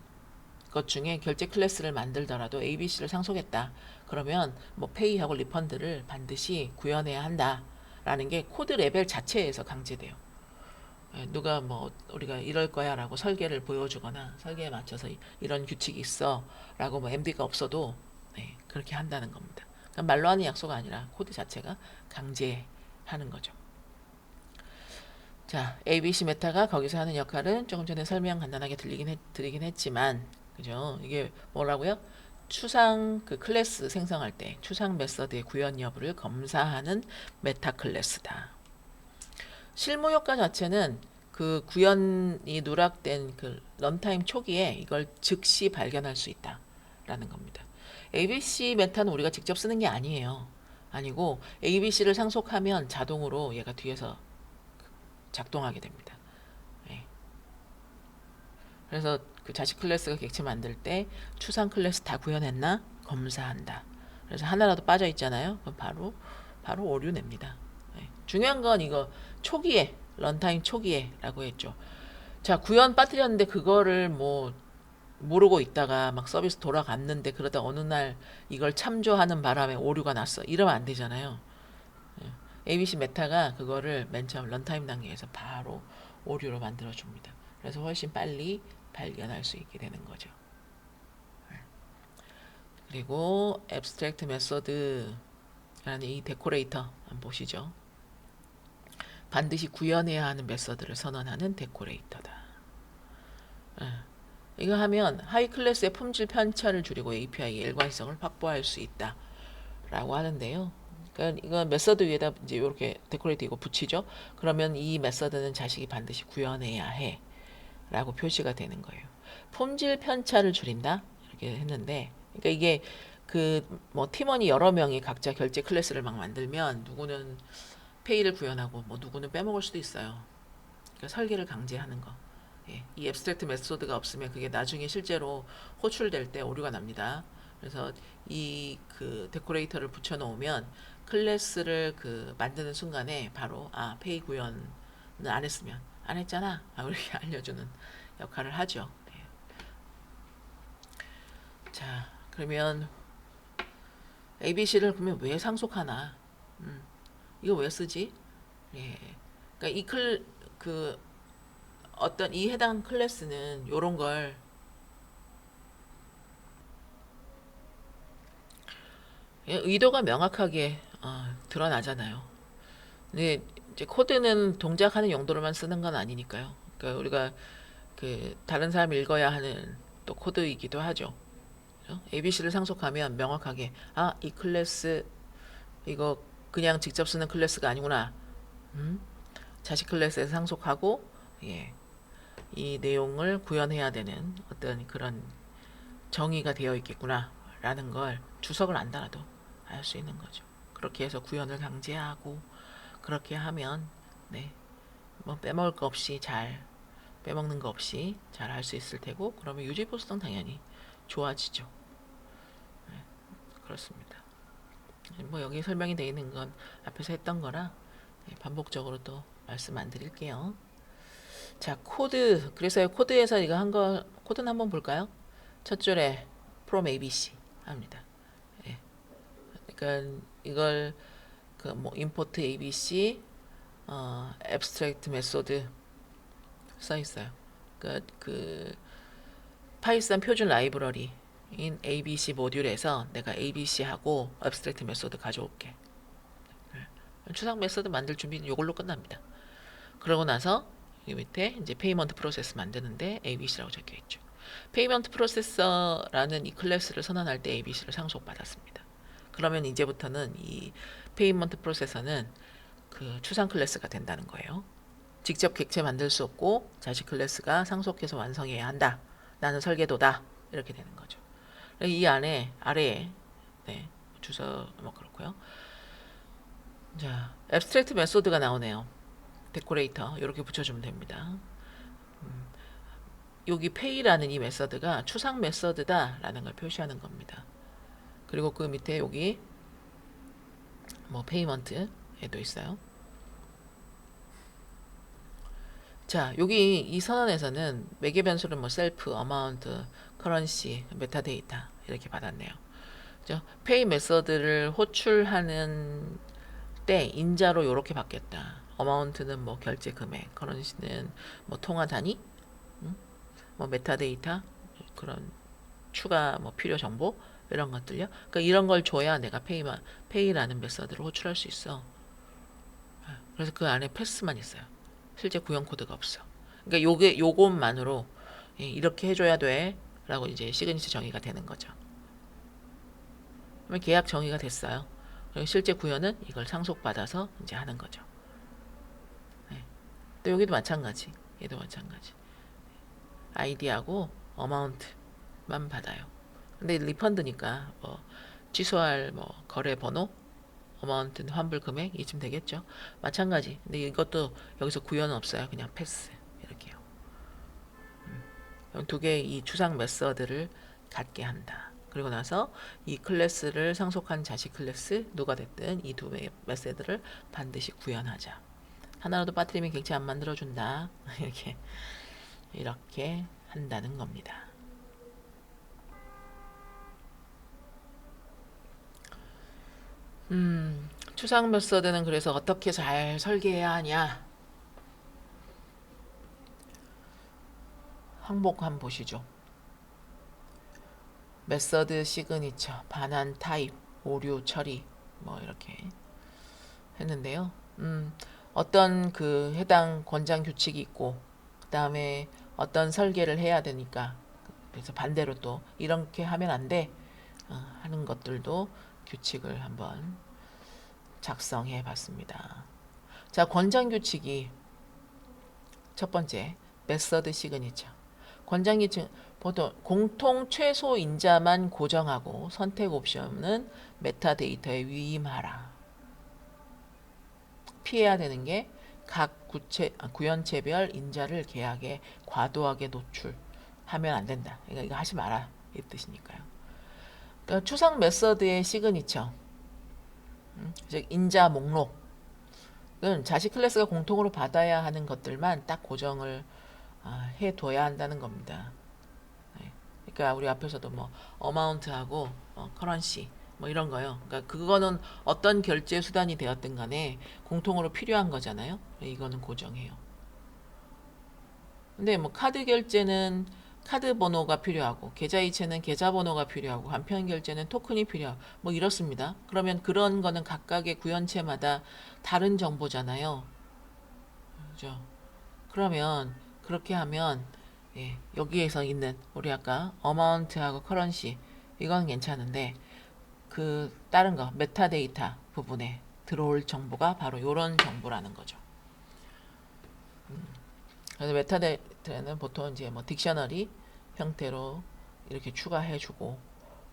것 중에 결제 클래스를 만들더라도 ABC를 상속했다. 그러면 뭐 페이하고 리펀드를 반드시 구현해야 한다라는 게 코드 레벨 자체에서 강제돼요. 예, 누가 뭐 우리가 이럴 거야라고 설계를 보여주거나 설계에 맞춰서 이런 규칙이 있어라고 뭐 MD가 없어도 네, 그렇게 한다는 겁니다. 그러니까 말로 하는 약속이 아니라 코드 자체가 강제하는 거죠. 자, ABC 메타가 거기서 하는 역할은 조금 전에 설명 간단하게 드리긴 했지만, 그죠? 이게 뭐라고요? 추상 그 클래스 생성할 때 추상 메서드의 구현 여부를 검사하는 메타 클래스다. 실무 효과 자체는 그 구현이 누락된 그 런타임 초기에 이걸 즉시 발견할 수 있다라는 겁니다. ABC 메타는 우리가 직접 쓰는 게 아니에요. 아니고 ABC를 상속하면 자동으로 얘가 뒤에서 작동하게 됩니다. 예. 그래서 그 자식 클래스가 객체 만들 때 추상 클래스 다 구현했나 검사한다. 그래서 하나라도 빠져 있잖아요. 그럼 바로 오류 냅니다. 예. 중요한 건 이거 초기에 런타임 초기에라고 했죠. 자, 구현 빠뜨렸는데 그거를 뭐 모르고 있다가 막 서비스 돌아갔는데 그러다 어느 날 이걸 참조하는 바람에 오류가 났어. 이러면 안 되잖아요. ABC 메타가 그거를 맨 처음 런타임 단계에서 바로 오류로 만들어 줍니다. 그래서 훨씬 빨리 발견할 수 있게 되는 거죠. 그리고 abstract method라는 이 데코레이터 한번 보시죠. 반드시 구현해야 하는 메서드를 선언하는 데코레이터다. 이거 하면 하위 클래스의 품질 편차를 줄이고 API의 일관성을 확보할 수 있다 라고 하는데요. 그러니까 이거 메서드 위에다 이제 이렇게 데코레이트 이거 붙이죠. 그러면 이 메서드는 자식이 반드시 구현해야 해 라고 표시가 되는 거예요. 품질 편차를 줄인다 이렇게 했는데, 그러니까 이게 그 뭐 팀원이 여러 명이 각자 결제 클래스를 막 만들면 누구는 페이를 구현하고 뭐 누구는 빼먹을 수도 있어요. 그러니까 설계를 강제하는 거. 예, 이 앱스트랙트 메소드가 없으면 그게 나중에 실제로 호출될 때 오류가 납니다. 그래서 이 그 데코레이터를 붙여 놓으면 클래스를 그 만드는 순간에 바로 페이 구현은 안 했으면 안 했잖아. 이렇게 알려주는 역할을 하죠. 네. 자, 그러면 ABC를 그러면 왜 상속하나? 이거 왜 쓰지? 예. 그러니까 그 어떤 이 해당 클래스는 요런 걸 의도가 명확하게 드러나잖아요. 근데 이제 코드는 동작하는 용도로만 쓰는 건 아니니까요. 그러니까 우리가 그 다른 사람이 읽어야 하는 또 코드이기도 하죠. ABC를 상속하면 명확하게 이 클래스 이거 그냥 직접 쓰는 클래스가 아니구나. 자식 클래스에서 상속하고 예, 이 내용을 구현해야 되는 어떤 그런 정의가 되어 있겠구나 라는 걸 주석을 안 달아도 알 수 있는 거죠. 그렇게 해서 구현을 강제하고 그렇게 하면 네, 뭐 빼먹을 거 없이 빼먹는 거 없이 잘 할 수 있을 테고, 그러면 유지 보수성 당연히 좋아지죠. 네, 그렇습니다. 뭐 여기 설명이 되어 있는 건 앞에서 했던 거라 반복적으로 또 말씀 안 드릴게요. 자, 코드. 그래서 코드에서 이거 한 거 코드는 한번 볼까요? 첫 줄에 from ABC 합니다. 예. 그러니까 이걸 그 뭐 import ABC abstract method 써 있어요. 그러니까 그 파이썬 표준 라이브러리인 ABC 모듈에서 내가 ABC하고 abstract method 가져올게. 추상 메소드 만들 준비는 이걸로 끝납니다. 그러고 나서 이 밑에 이제 페이먼트 프로세스 만드는데 ABC라고 적혀 있죠. 페이먼트 프로세서라는 이 클래스를 선언할 때 ABC를 상속받았습니다. 그러면 이제부터는 이 페이먼트 프로세서는 그 추상 클래스가 된다는 거예요. 직접 객체 만들 수 없고 자식 클래스가 상속해서 완성해야 한다. 나는 설계도다. 이렇게 되는 거죠. 이 안에 아래에 네, 주소 뭐 그렇고요. 자, 앱스트랙트 메소드가 나오네요. 데코레이터 이렇게 붙여주면 됩니다. 여기 pay라는 이 메서드가 추상 메서드다라는 걸 표시하는 겁니다. 그리고 그 밑에 여기 뭐 payment에도 있어요. 자, 여기 이 선언에서는 매개 변수를 뭐 셀프, 어마운트, 커런시, 메타데이터 이렇게 받았네요. 그죠? 페이 메서드를 호출하는 때 인자로 이렇게 받겠다. 어마운트는 뭐 결제 금액, 커런시는 뭐 통화 단위, 뭐 메타데이터 그런 추가 뭐 필요 정보 이런 것들요. 그러니까 이런 걸 줘야 내가 페이라는 메서드를 호출할 수 있어. 그래서 그 안에 패스만 있어요. 실제 구형 코드가 없어. 그러니까 요것만으로 이렇게 해줘야 돼라고 이제 시그니처 정의가 되는 거죠. 그러면 계약 정의가 됐어요. 그리고 실제 구현은 이걸 상속받아서 이제 하는 거죠. 네. 또 여기도 마찬가지. 얘도 마찬가지. 아이디하고 어마운트만 받아요. 근데 리펀드니까 뭐 취소할 뭐 거래 번호, 어마운트는 환불 금액 이쯤 되겠죠. 마찬가지. 근데 이것도 여기서 구현은 없어요. 그냥 패스 이렇게요. 두 개의 이 추상 메서드를 갖게 한다. 그리고 나서 이 클래스를 상속한 자식 클래스 누가 됐든 이 두 메서드를 반드시 구현하자. 하나라도 빠뜨리면 객체 안 만들어준다. 이렇게 한다는 겁니다. 추상 메서드는 그래서 어떻게 잘 설계해야 하냐? 항목 한번 보시죠. 메서드 시그니처, 반환 타입, 오류 처리 뭐 이렇게 했는데요. 어떤 그 해당 권장 규칙이 있고 그 다음에 어떤 설계를 해야 되니까 그래서 반대로 또 이렇게 하면 안 돼 하는 것들도 규칙을 한번 작성해 봤습니다. 자, 권장 규칙이 첫 번째 메서드 시그니처. 권장 규칙 보통 공통 최소 인자만 고정하고 선택 옵션은 메타데이터에 위임하라. 피해야 되는 게 각 구현체별 인자를 계약에 과도하게 노출하면 안 된다. 그러니까 이거 하지 마라 이 뜻이니까요. 그러니까 추상 메서드의 시그니처, 즉 인자 목록 은 자식 클래스가 공통으로 받아야 하는 것들만 딱 고정을 해둬야 한다는 겁니다. 네. 그러니까 우리 앞에서도 뭐 어마운트하고 커런시 뭐 이런 거요. 그러니까 그거는 어떤 결제 수단이 되었든 간에 공통으로 필요한 거잖아요. 이거는 고정해요. 근데 뭐 카드 결제는 카드 번호가 필요하고 계좌이체는 계좌 번호가 필요하고 간편 결제는 토큰이 필요하고 뭐 이렇습니다. 그러면 그런 거는 각각의 구현체마다 다른 정보잖아요. 그죠? 그러면 그렇게 하면 여기에서 있는 우리 아까 어마운트하고 커런시 이건 괜찮은데 그 다른 거 메타데이터 부분에 들어올 정보가 바로 이런 정보라는 거죠. 그래서 메타데이터는 보통 이제 뭐 딕셔너리 형태로 이렇게 추가해주고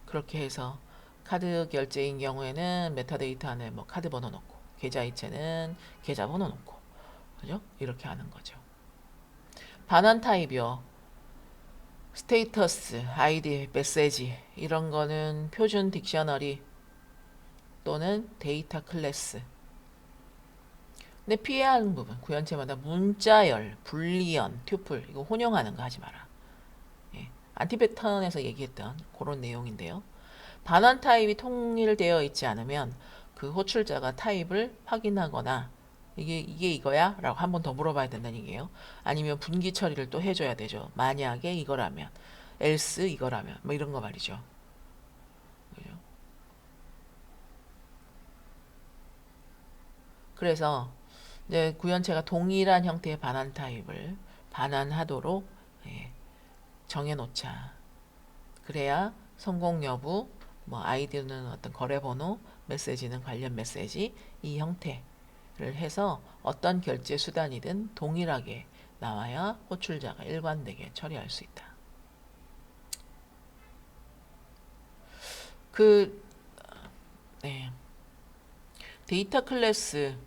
그렇게 해서 카드 결제인 경우에는 메타데이터 안에 뭐 카드 번호 넣고 계좌이체는 계좌 번호 넣고 그죠? 이렇게 하는 거죠. 반환 타입이요. 스테이터스, 아이디, 메시지 이런 거는 표준 딕셔너리 또는 데이터 클래스. 근데 피해야 하는 부분 구현체마다 문자열, 불리언, 튜플 이거 혼용하는 거 하지 마라. 안티 패턴에서 얘기했던 그런 내용인데요. 반환 타입이 통일되어 있지 않으면 그 호출자가 타입을 확인하거나 이게 이거야? 라고 한 번 더 물어봐야 된다는 얘기예요. 아니면 분기 처리를 또 해줘야 되죠. 만약에 이거라면 else 이거라면 뭐 이런 거 말이죠. 그죠? 그래서 이제 구현체가 동일한 형태의 반환 타입을 반환하도록 정해놓자. 그래야 성공 여부, 뭐 아이디는 어떤 거래 번호, 메시지는 관련 메시지 이 형태를 해서 어떤 결제 수단이든 동일하게 나와야 호출자가 일관되게 처리할 수 있다. 그 데이터 클래스요.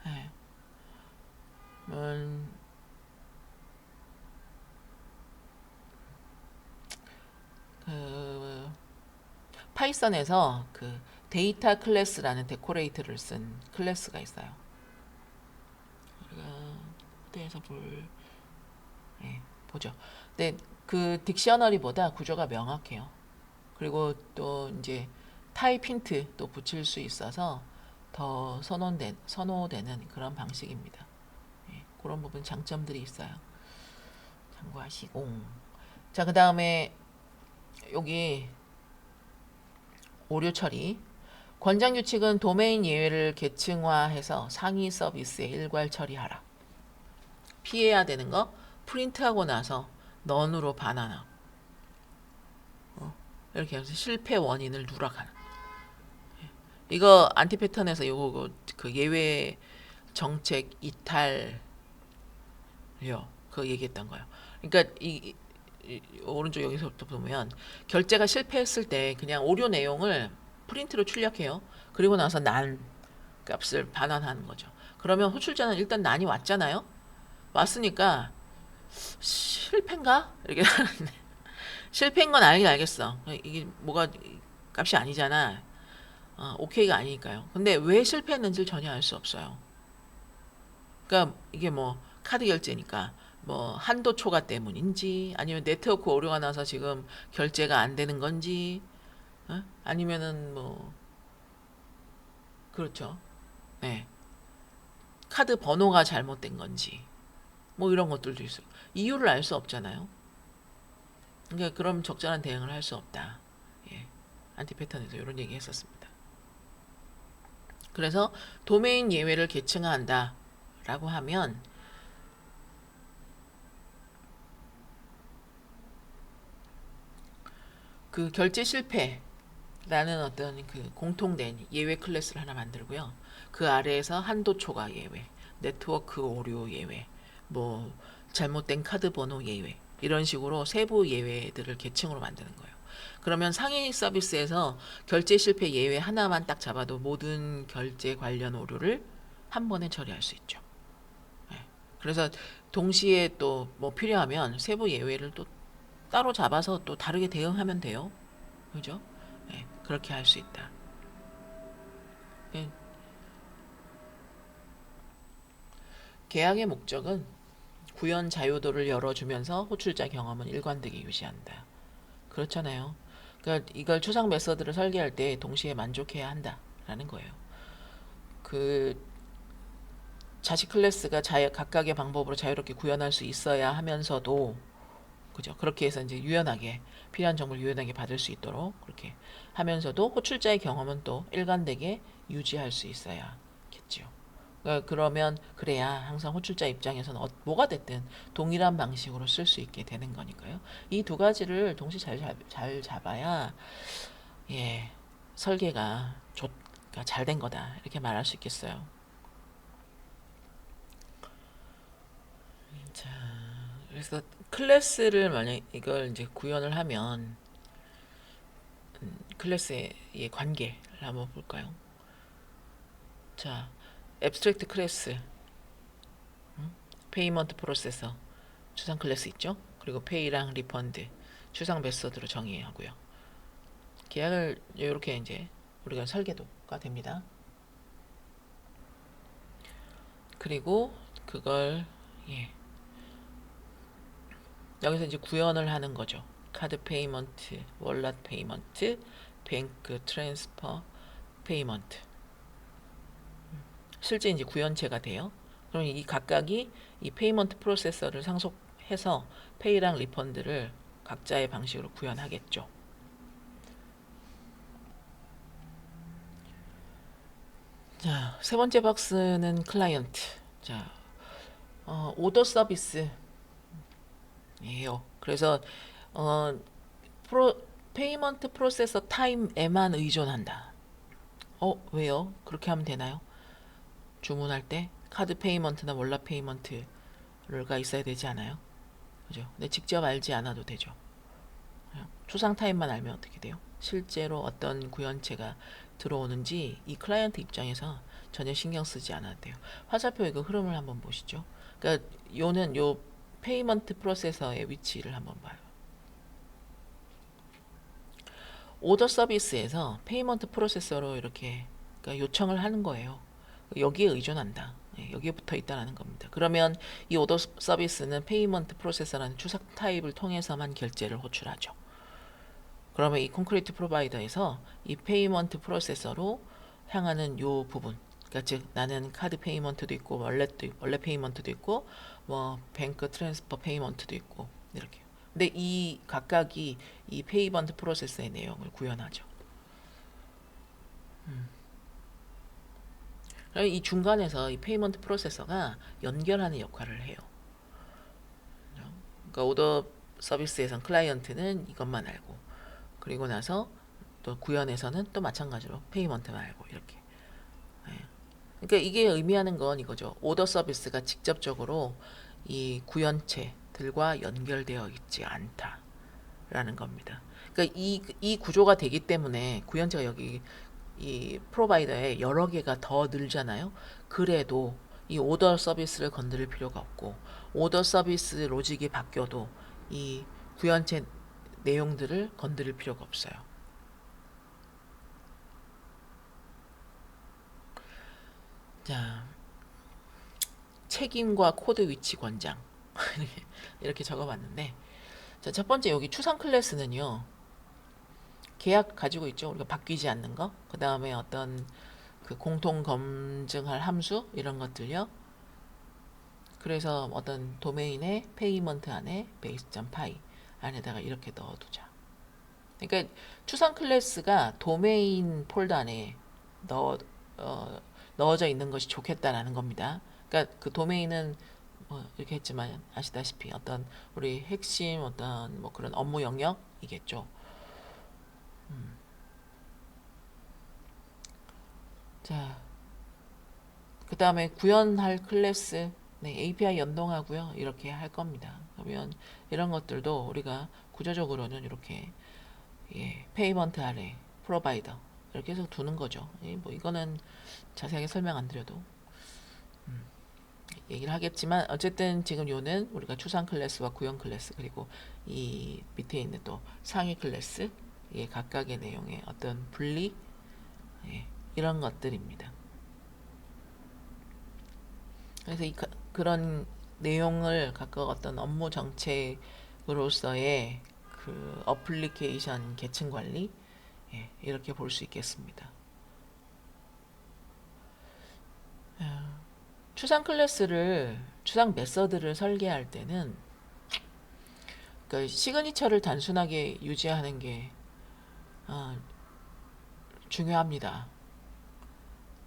네. 그 파이썬에서 그 데이터 클래스라는 데코레이터를 쓴 클래스가 있어요. 확대해서 보죠. 근데 그 딕셔너리보다 구조가 명확해요. 그리고 또 이제 타입 힌트 또 붙일 수 있어서 더 선호되는 그런 방식입니다. 그런 부분 장점들이 있어요. 참고하시고. 자, 그 다음에 여기 오류 처리. 권장 규칙은 도메인 예외를 계층화해서 상위 서비스에 일괄 처리하라. 피해야 되는 거 프린트하고 나서 넌으로 반환하고 이렇게 해서 실패 원인을 누락하는. 이거 안티 패턴에서 요거 그 예외 정책 이탈요. 그 얘기했던 거예요. 그러니까 이 오른쪽 여기서부터 보면 결제가 실패했을 때 그냥 오류 내용을 프린트로 출력해요. 그리고 나서 난 값을 반환하는 거죠. 그러면 호출자는 일단 난이 왔잖아요. 왔으니까 실패인가? 이렇게 하는데 실패인 건 알긴 알겠어. 이게 뭐가 값이 아니잖아. 오케이가 아니니까요. 근데 왜 실패했는지를 전혀 알 수 없어요. 그러니까 이게 뭐 카드 결제니까 뭐 한도 초과 때문인지 아니면 네트워크 오류가 나서 지금 결제가 안 되는 건지 아니면은 뭐 그렇죠. 네. 카드 번호가 잘못된 건지 뭐 이런 것들도 있어요. 이유를 알 수 없잖아요. 그러니까 그럼 적절한 대응을 할 수 없다. 예. 안티 패턴에서 이런 얘기 했었습니다. 그래서 도메인 예외를 계층화한다 라고 하면 그 결제 실패라는 어떤 그 공통된 예외 클래스를 하나 만들고요. 그 아래에서 한도 초과 예외, 네트워크 오류 예외, 뭐 잘못된 카드 번호 예외 이런 식으로 세부 예외들을 계층으로 만드는 거예요. 그러면 상위 서비스에서 결제 실패 예외 하나만 딱 잡아도 모든 결제 관련 오류를 한 번에 처리할 수 있죠. 그래서 동시에 또 뭐 필요하면 세부 예외를 또 따로 잡아서 또 다르게 대응하면 돼요. 그죠? 그렇게 할 수 있다. 계약의 목적은 구현 자유도를 열어주면서 호출자 경험은 일관되게 유지한다. 그렇잖아요. 그러니까 이걸 추상 메서드를 설계할 때 동시에 만족해야 한다라는 거예요. 그 자식 클래스가 각각의 방법으로 자유롭게 구현할 수 있어야 하면서도 그죠? 그렇게 해서 이제 유연하게 필요한 정보를 유연하게 받을 수 있도록 그렇게 하면서도 호출자의 경험은 또 일관되게 유지할 수 있어야겠죠. 그러면 그래야 항상 호출자 입장에서는 뭐가 됐든 동일한 방식으로 쓸 수 있게 되는 거니까요. 이 두 가지를 동시에 잘 잡아야 설계가 그러니까 잘된 거다 이렇게 말할 수 있겠어요. 자, 그래서 클래스를 만약 이걸 이제 구현을 하면 클래스의 관계를 한번 볼까요? 자, 앱스트랙트 클래스, 페이먼트 프로세서 추상 클래스 있죠? 그리고 페이랑 리펀드 추상 메서드로 정의하고요. 계약을 이렇게 이제 우리가 설계도가 됩니다. 그리고 그걸 여기서 이제 구현을 하는 거죠. 카드 페이먼트, 월렛 페이먼트, 뱅크 트랜스퍼 페이먼트. 실제 이제 구현체가 돼요. 그럼 이 각각이 이 페이먼트 프로세서를 상속해서 페이랑 리펀드를 각자의 방식으로 구현하겠죠. 자, 세 번째 박스는 클라이언트. 자, 오더 서비스예요. 그래서 페이먼트 프로세서 타임에만 의존한다. 왜요? 그렇게 하면 되나요? 주문할 때 카드 페이먼트나 월렛 페이먼트가 있어야 되지 않아요? 그죠? 근데 직접 알지 않아도 되죠. 추상 타임만 알면 어떻게 돼요? 실제로 어떤 구현체가 들어오는지 이 클라이언트 입장에서 전혀 신경 쓰지 않아도 돼요. 화살표 이거 흐름을 한번 보시죠. 그러니까 요는 요 페이먼트 프로세서의 위치를 한번 봐요. 오더 서비스에서 페이먼트 프로세서로 이렇게 그러니까 요청을 하는 거예요. 여기에 의존한다. 여기에 붙어 있다는 겁니다. 그러면 이 오더 서비스는 페이먼트 프로세서라는 추상 타입을 통해서만 결제를 호출하죠. 그러면 이 콘크리트 프로바이더에서 이 페이먼트 프로세서로 향하는 요 부분, 그러니까 즉 나는 카드 페이먼트도 있고 원래 페이먼트도 있고 뭐 뱅크 트랜스퍼 페이먼트도 있고 이렇게. 근데 이 각각이 이 페이먼트 프로세서의 내용을 구현하죠. 이 중간에서 이 페이먼트 프로세서가 연결하는 역할을 해요. 그러니까 오더 서비스에선 클라이언트는 이것만 알고, 그리고 나서 또 구현에서는 또 마찬가지로 페이먼트만 알고 이렇게. 그러니까 이게 의미하는 건 이거죠. 오더 서비스가 직접적으로 이 구현체들과 연결되어 있지 않다라는 겁니다. 그러니까 이 구조가 되기 때문에 구현체가 여기 이 프로바이더에 여러 개가 더 늘잖아요. 그래도 이 오더 서비스를 건드릴 필요가 없고, 오더 서비스 로직이 바뀌어도 이 구현체 내용들을 건드릴 필요가 없어요. 자, 책임과 코드 위치 권장 이렇게 적어봤는데, 자, 첫 번째 여기 추상 클래스는요, 계약 가지고 있죠. 우리가 바뀌지 않는 거. 그 다음에 어떤 그 공통 검증할 함수 이런 것들요. 그래서 어떤 도메인의 페이먼트 안에 base.py 안에다가 이렇게 넣어두자. 그러니까 추상 클래스가 도메인 폴더 안에 넣어져 있는 것이 좋겠다라는 겁니다. 그러니까 그 도메인은 뭐 이렇게 했지만 아시다시피 어떤 우리 핵심 어떤 뭐 그런 업무 영역이겠죠. 자, 그 다음에 구현할 클래스, 네, API 연동하고요. 이렇게 할 겁니다. 그러면 이런 것들도 우리가 구조적으로는 이렇게 페이먼트 아래 프로바이더 이렇게 해서 두는 거죠. 뭐 이거는 자세하게 설명 안 드려도 얘기를 하겠지만 어쨌든 지금 요는 우리가 추상 클래스와 구현 클래스 그리고 이 밑에 있는 또 상위 클래스 각각의 내용의 어떤 분리 이런 것들입니다. 그래서 그런 내용을 각각 어떤 업무 정책으로서의 그 어플리케이션 계층 관리 이렇게 볼 수 있겠습니다. 추상 클래스를 추상 메서드를 설계할 때는 그러니까 시그니처를 단순하게 유지하는 게 중요합니다.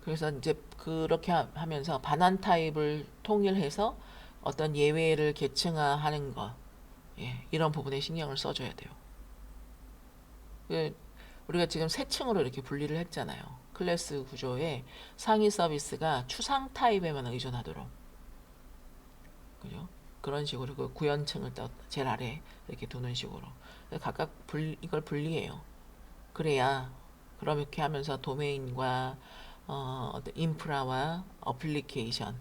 그래서 이제 그렇게 하면서 반환 타입을 통일해서 어떤 예외를 계층화하는 것 이런 부분에 신경을 써줘야 돼요. 우리가 지금 세 층으로 이렇게 분리를 했잖아요. 클래스 구조에 상위 서비스가 추상 타입에만 의존하도록, 그죠? 그런 식으로 그 구현층을 제일 아래 이렇게 두는 식으로 각각 이걸 분리해요. 그래야 그렇게 하면서 도메인과 어떤 인프라와 어플리케이션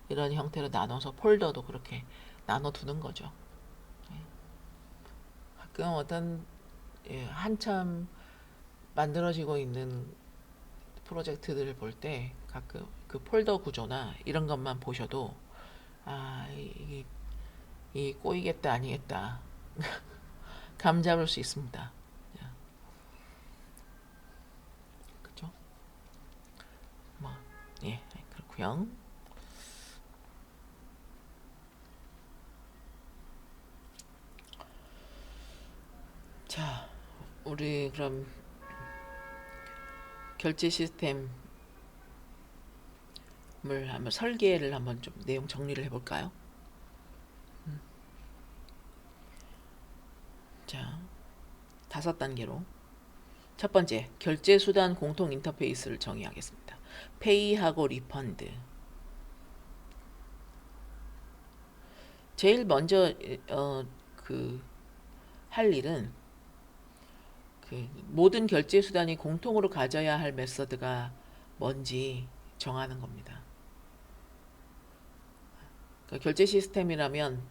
이런 형태로 나눠서 폴더도 그렇게 나눠 두는 거죠. 가끔 어떤 한참 만들어지고 있는 프로젝트들을 볼 때 가끔 그 폴더 구조나 이런 것만 보셔도 이 꼬이겠다 아니겠다 감 잡을 수 있습니다. 그죠? 뭐, 그렇고요. 자, 우리 그럼 결제 시스템을 한번 설계를 한번 좀 내용 정리를 해볼까요? 자, 5단계로. 첫 번째, 결제 수단 공통 인터페이스를 정의하겠습니다. 페이하고 리펀드. 제일 먼저 할 일은 그 모든 결제 수단이 공통으로 가져야 할 메서드가 뭔지 정하는 겁니다. 그러니까 결제 시스템이라면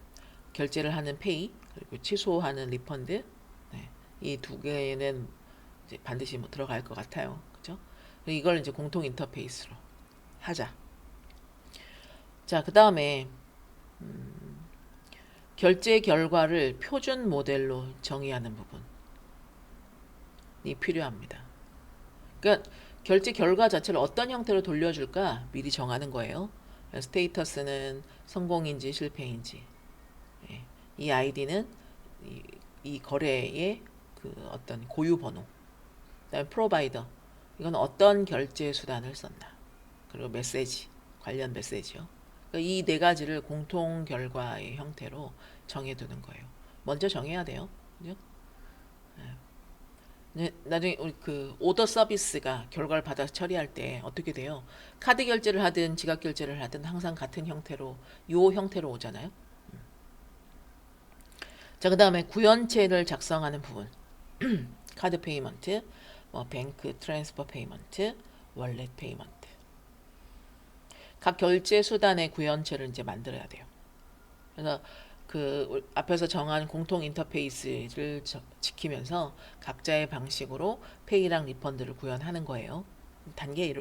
결제를 하는 페이 그리고 취소하는 리펀드 이 두 개는 이제 반드시 뭐 들어갈 것 같아요. 그죠? 이걸 이제 공통 인터페이스로 하자. 자, 그 다음에 결제 결과를 표준 모델로 정의하는 부분이 필요합니다. 그러니까 결제 결과 자체를 어떤 형태로 돌려줄까 미리 정하는 거예요. 스테이터스는 성공인지 실패인지, 예. 이 아이디는 이 거래의 그 어떤 고유 번호, 그다음에 프로바이더, 이건 어떤 결제 수단을 썼나, 그리고 메시지, 관련 메시지요. 그러니까 이 네 가지를 공통 결과의 형태로 정해두는 거예요. 먼저 정해야 돼요. 그죠? 나중에 우리 그 오더 서비스가 결과를 받아서 처리할 때 어떻게 돼요? 카드 결제를 하든 지갑 결제를 하든 항상 같은 형태로, 요 형태로 오잖아요. 자, 그 다음에 구현체를 작성하는 부분. 카드 페이먼트, 뭐 뱅크 트랜스퍼 페이먼트, 월렛 페이먼트. 각 결제 수단의 구현체를 이제 만들어야 돼요. 그래서 그 앞에서 정한 공통 인터페이스를 지키면서 각자의 방식으로 페이랑 리펀드를 구현하는 거예요.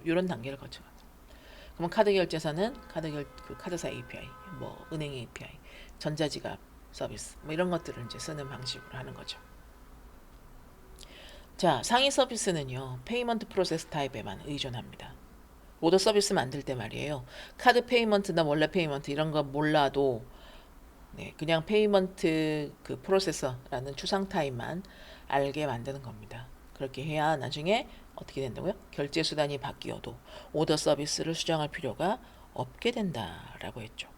이런 단계를 거쳐. 그러면 카드 결제사는 카드사 API, 뭐 은행 API, 전자지갑 서비스, 뭐 이런 것들을 이제 쓰는 방식으로 하는 거죠. 자, 상위 서비스는요, 페이먼트 프로세스 타입에만 의존합니다. 오더 서비스 만들 때 말이에요. 카드 페이먼트나 원래 페이먼트 이런 거 몰라도, 네, 그냥 페이먼트 그 프로세서라는 추상 타입만 알게 만드는 겁니다. 그렇게 해야 나중에 어떻게 된다고요? 결제 수단이 바뀌어도 오더 서비스를 수정할 필요가 없게 된다라고 했죠.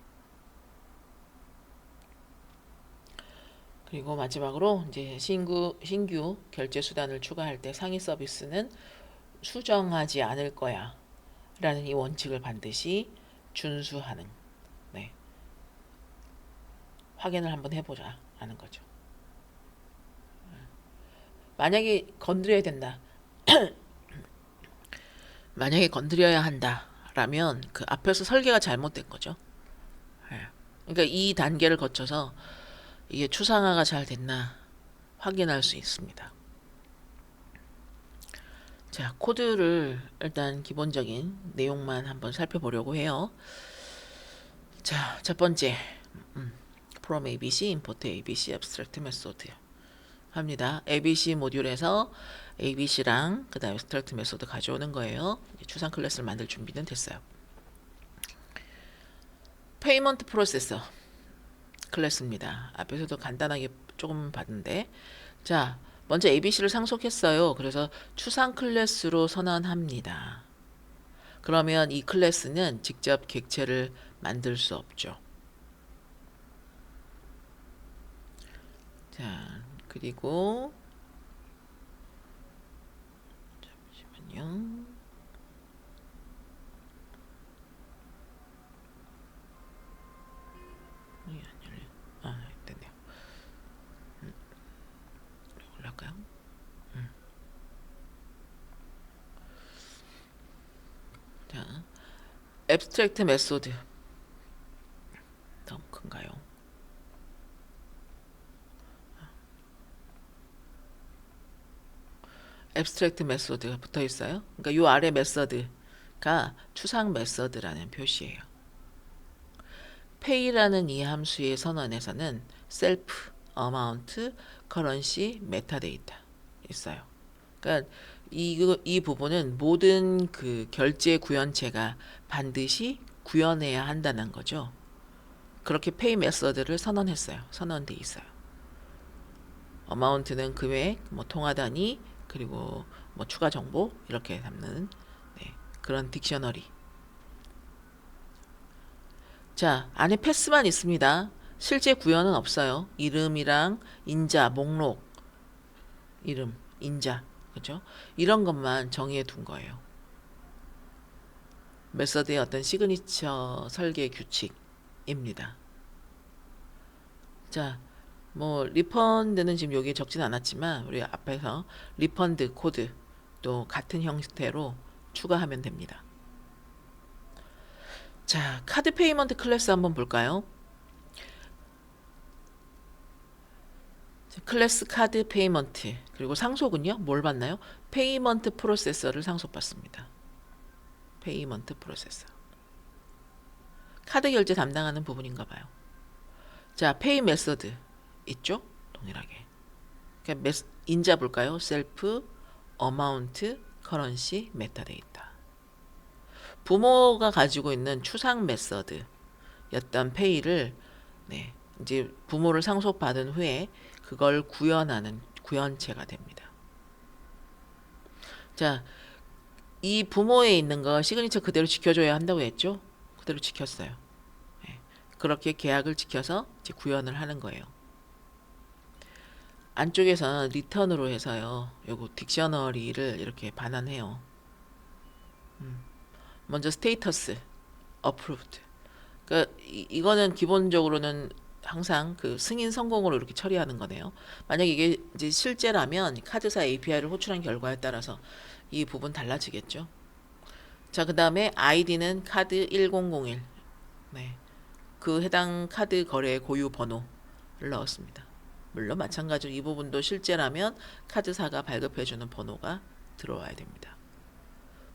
그리고 마지막으로 이제 신규 결제 수단을 추가할 때 상위 서비스는 수정하지 않을 거야 라는 이 원칙을 반드시 준수하는, 네, 확인을 한번 해보자 라는 거죠. 만약에 건드려야 된다, 만약에 건드려야 한다 라면 그 앞에서 설계가 잘못된 거죠. 그러니까 이 단계를 거쳐서 이게 추상화가 잘 됐나 확인할 수 있습니다. 자, 코드를 일단 기본적인 내용만 한번 살펴보려고 해요. 자, 첫 번째, from ABC, import ABC, abstract method 합니다. ABC 모듈에서 ABC랑 그 다음에 abstract method 가져오는 거예요. 추상 클래스를 만들 준비는 됐어요. payment processor 클래스입니다. 앞에서도 간단하게 조금 봤는데, 자, 먼저 ABC를 상속했어요. 그래서 추상 클래스로 선언합니다. 그러면 이 클래스는 직접 객체를 만들 수 없죠. 자, 그리고 잠시만요. 됐네요. 올라갈까요? 자, abstract method 너무 큰가요? abstract method가 붙어 있어요. 그러니까 요 아래 메서드가 추상 메서드라는 표시예요. pay라는 이 함수의 선언에서는 self, amount, currency, metadata 있어요. 그러니까 이 부분은 모든 그 결제 구현체가 반드시 구현해야 한다는 거죠. 그렇게 pay 메서드를 선언했어요. 선언돼 있어요. amount는 금액, 뭐 통화 단위, 그리고 뭐 추가 정보 이렇게 담는, 네, 그런 딕셔너리. 자, 안에 패스만 있습니다. 실제 구현은 없어요. 이름이랑 인자, 목록, 이름, 인자, 그죠? 이런 것만 정해 둔 거예요. 메서드의 어떤 시그니처 설계 규칙입니다. 자, 뭐 리펀드는 지금 여기에 적진 않았지만 우리 앞에서 리펀드 코드 또 같은 형태로 추가하면 됩니다. 자, 카드 페이먼트 클래스 한번 볼까요? 클래스 카드 페이먼트, 그리고 상속은요? 뭘 받나요? 페이먼트 프로세서를 상속받습니다. 페이먼트 프로세서. 카드 결제 담당하는 부분인가 봐요. 자, 페이 메서드 있죠? 동일하게. 그러니까 인자 볼까요? 셀프, 어마운트, 커런시, 메타데이터. 부모가 가지고 있는 추상 메서드였던 페이를 네, 이제 부모를 상속받은 후에 그걸 구현하는 구현체가 됩니다. 자, 이 부모에 있는 거 시그니처 그대로 지켜줘야 한다고 했죠? 그대로 지켰어요. 네, 그렇게 계약을 지켜서 이제 구현을 하는 거예요. 안쪽에서는 리턴으로 해서요. 요거 딕셔너리를 이렇게 반환해요. 먼저 스테이터스, approved. 그러니까 이거는 기본적으로는 항상 그 승인 성공으로 이렇게 처리하는 거네요. 만약 이게 이제 실제라면 카드사 API를 호출한 결과에 따라서 이 부분 달라지겠죠. 자, 그 다음에 아이디는 카드 1001. 네. 그 해당 카드 거래의 고유 번호를 넣었습니다. 물론 마찬가지로 이 부분도 실제라면 카드사가 발급해주는 번호가 들어와야 됩니다.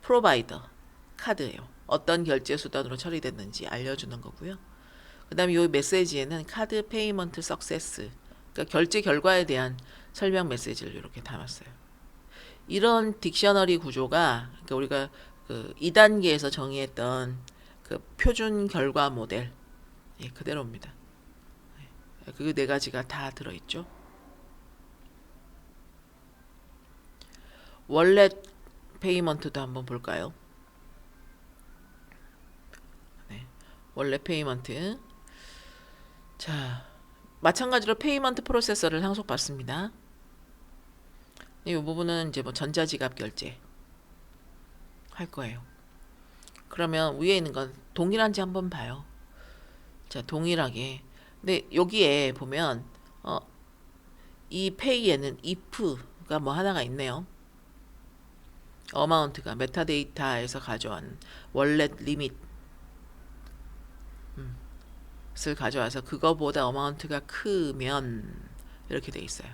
프로바이더, 카드예요. 어떤 결제 수단으로 처리됐는지 알려주는 거고요. 그 다음에 이 메시지에는 카드 페이먼트 석세스, 그러니까 결제 결과에 대한 설명 메시지를 이렇게 담았어요. 이런 딕셔너리 구조가 그러니까 우리가 그 2단계에서 정의했던 그 표준 결과 모델 예, 그대로입니다. 그 네 가지가 다 들어있죠. 월렛 페이먼트도 한번 볼까요? 네, 월렛 페이먼트. 자, 마찬가지로 페이먼트 프로세서를 상속받습니다. 이 부분은 이제 뭐 전자지갑 결제 할 거예요. 그러면 위에 있는 건 동일한지 한번 봐요. 자, 동일하게. 근데 여기에 보면 이 페이에는 if가 뭐 하나가 있네요. 어마운트가 메타데이터에서 가져온 월렛 리밋을 가져와서 그거보다 어마운트가 크면 이렇게 돼 있어요.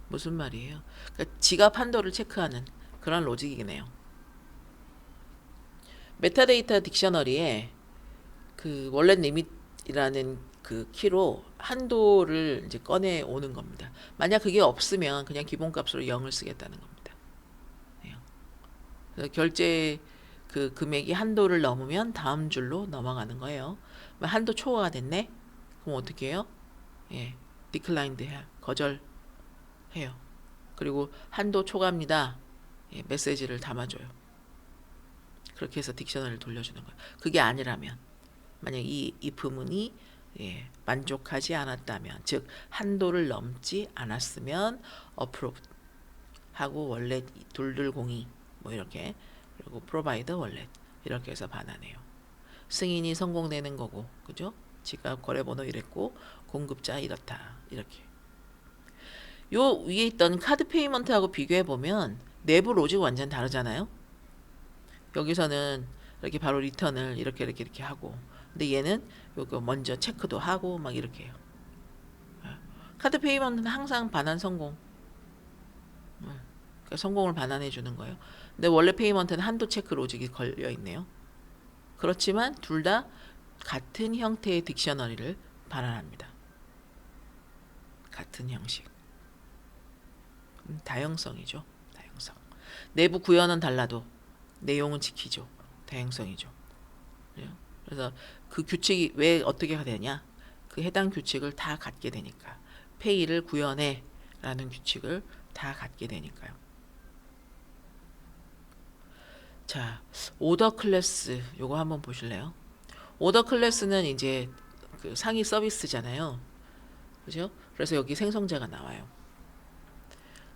무슨 말이에요? 그러니까 지갑 한도를 체크하는 그런 로직이네요. 메타데이터 딕셔너리에 그 월렛 리밋이라는 그 키로 한도를 이제 꺼내 오는 겁니다. 만약 그게 없으면 그냥 기본값으로 0을 쓰겠다는 겁니다. 그래서 결제 그 금액이 한도를 넘으면 다음 줄로 넘어가는 거예요. 한도 초과가 됐네? 그럼 어떻게 해요? 예, declined 해, 거절해요. 그리고 한도 초과입니다. 예, 메시지를 담아줘요. 그렇게 해서 딕셔너리를 돌려주는 거예요. 그게 아니라면 만약 이 if문이 예, 만족하지 않았다면 즉 한도를 넘지 않았으면 approved 하고 월렛 2202 뭐 이렇게 그리고 프로바이더 월렛 이렇게 해서 반환해요. 승인이 성공되는 거고 그죠? 지갑 거래번호 이랬고 공급자 이렇다 이렇게. 요 위에 있던 카드 페이먼트하고 비교해 보면 내부 로직 완전 다르잖아요. 여기서는 이렇게 바로 리턴을 이렇게 하고 근데 얘는 요거 먼저 체크도 하고 막 이렇게 해요. 카드 페이먼트는 항상 반환 성공. 그러니까 성공을 반환해 주는 거예요. 근데 원래 페이먼트는 한도 체크 로직이 걸려 있네요. 그렇지만 둘 다 같은 형태의 딕셔너리를 반환합니다. 같은 형식. 다형성이죠. 다형성. 내부 구현은 달라도 내용은 지키죠. 다형성이죠. 그래서 그 규칙이 왜 어떻게 되냐? 그 해당 규칙을 다 갖게 되니까. 페이를 구현해 라는 규칙을 다 갖게 되니까요. 자, 오더 클래스 요거 한번 보실래요? 오더 클래스는 이제 그 상위 서비스잖아요. 그죠? 그래서 여기 생성자가 나와요.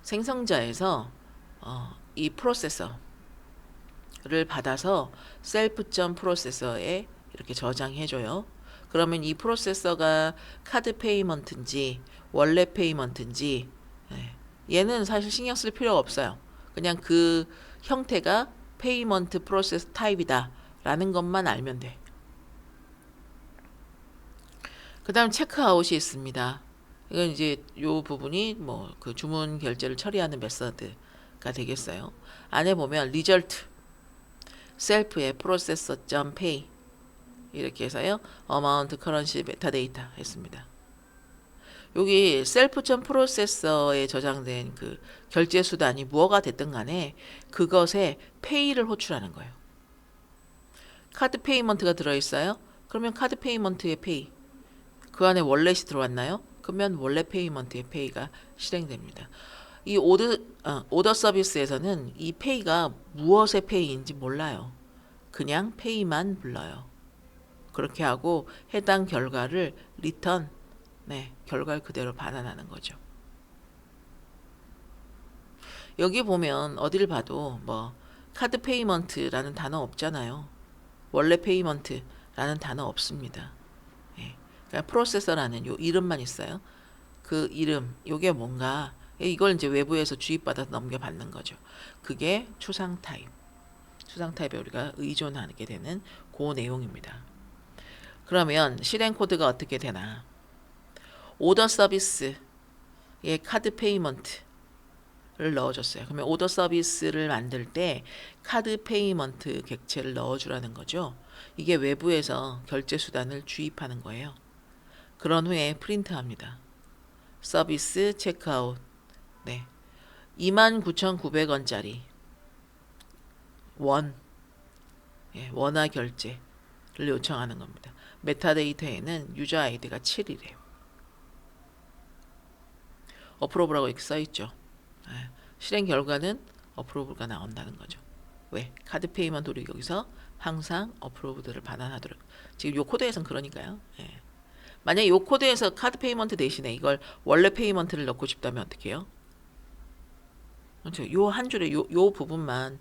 생성자에서 이 프로세서를 받아서 셀프.프로세서에 이렇게 저장해줘요. 그러면 이 프로세서가 카드 페이먼트인지 월렛 페이먼트인지 얘는 사실 신경 쓸 필요가 없어요. 그냥 그 형태가 페이먼트 프로세스 타입이다 라는 것만 알면 돼. 그 다음 체크아웃이 있습니다. 이건 이제 요 부분이 뭐 그 주문 결제를 처리하는 메서드가 되겠어요. 안에 보면 리절트 셀프의 프로세서.pay 이렇게 해서요. amount, currency, metadata 했습니다. 여기 셀프.프로세서에 저장된 그 결제 수단이 무엇가 됐든 간에 그것에 페이를 호출하는 거예요. 카드 페이먼트가 들어있어요. 그러면 카드 페이먼트의 페이. 그 안에 월렛이 들어왔나요? 그러면 월렛 페이먼트의 페이가 실행됩니다. 이 오더 서비스에서는 이 페이가 무엇의 페이인지 몰라요. 그냥 페이만 불러요. 그렇게 하고 해당 결과를 리턴, 결과를 그대로 반환하는 거죠. 여기 보면 어디를 봐도 뭐 카드 페이먼트라는 단어 없잖아요. 원래 페이먼트라는 단어 없습니다. 예. 그러니까 프로세서라는 요 이름만 있어요. 그 이름, 요게 뭔가 이걸 이제 외부에서 주입받아서 넘겨받는 거죠. 그게 추상 타입. 추상 타입에 우리가 의존하게 되는 그 내용입니다. 그러면 실행 코드가 어떻게 되나? 오더 서비스의 카드 페이먼트를 넣어줬어요. 그러면 오더 서비스를 만들 때 카드 페이먼트 객체를 넣어주라는 거죠. 이게 외부에서 결제 수단을 주입하는 거예요. 그런 후에 프린트합니다. 서비스 체크아웃. 29,900원짜리 원화 결제를 요청하는 겁니다. 메타데이터에는 유저 아이디가 7이래요. 어프로브라고 이렇게 써있죠. 실행 결과는 어프로브가 나온다는 거죠. 왜? 카드 페이먼트 우리 여기서 항상 어프로브드를 반환하도록. 지금 요 코드에서는 그러니까요. 만약에 요 코드에서 카드 페이먼트 대신에 이걸 원래 페이먼트를 넣고 싶다면 어떻게 해요? 그렇죠. 요 한 줄에 요 부분만,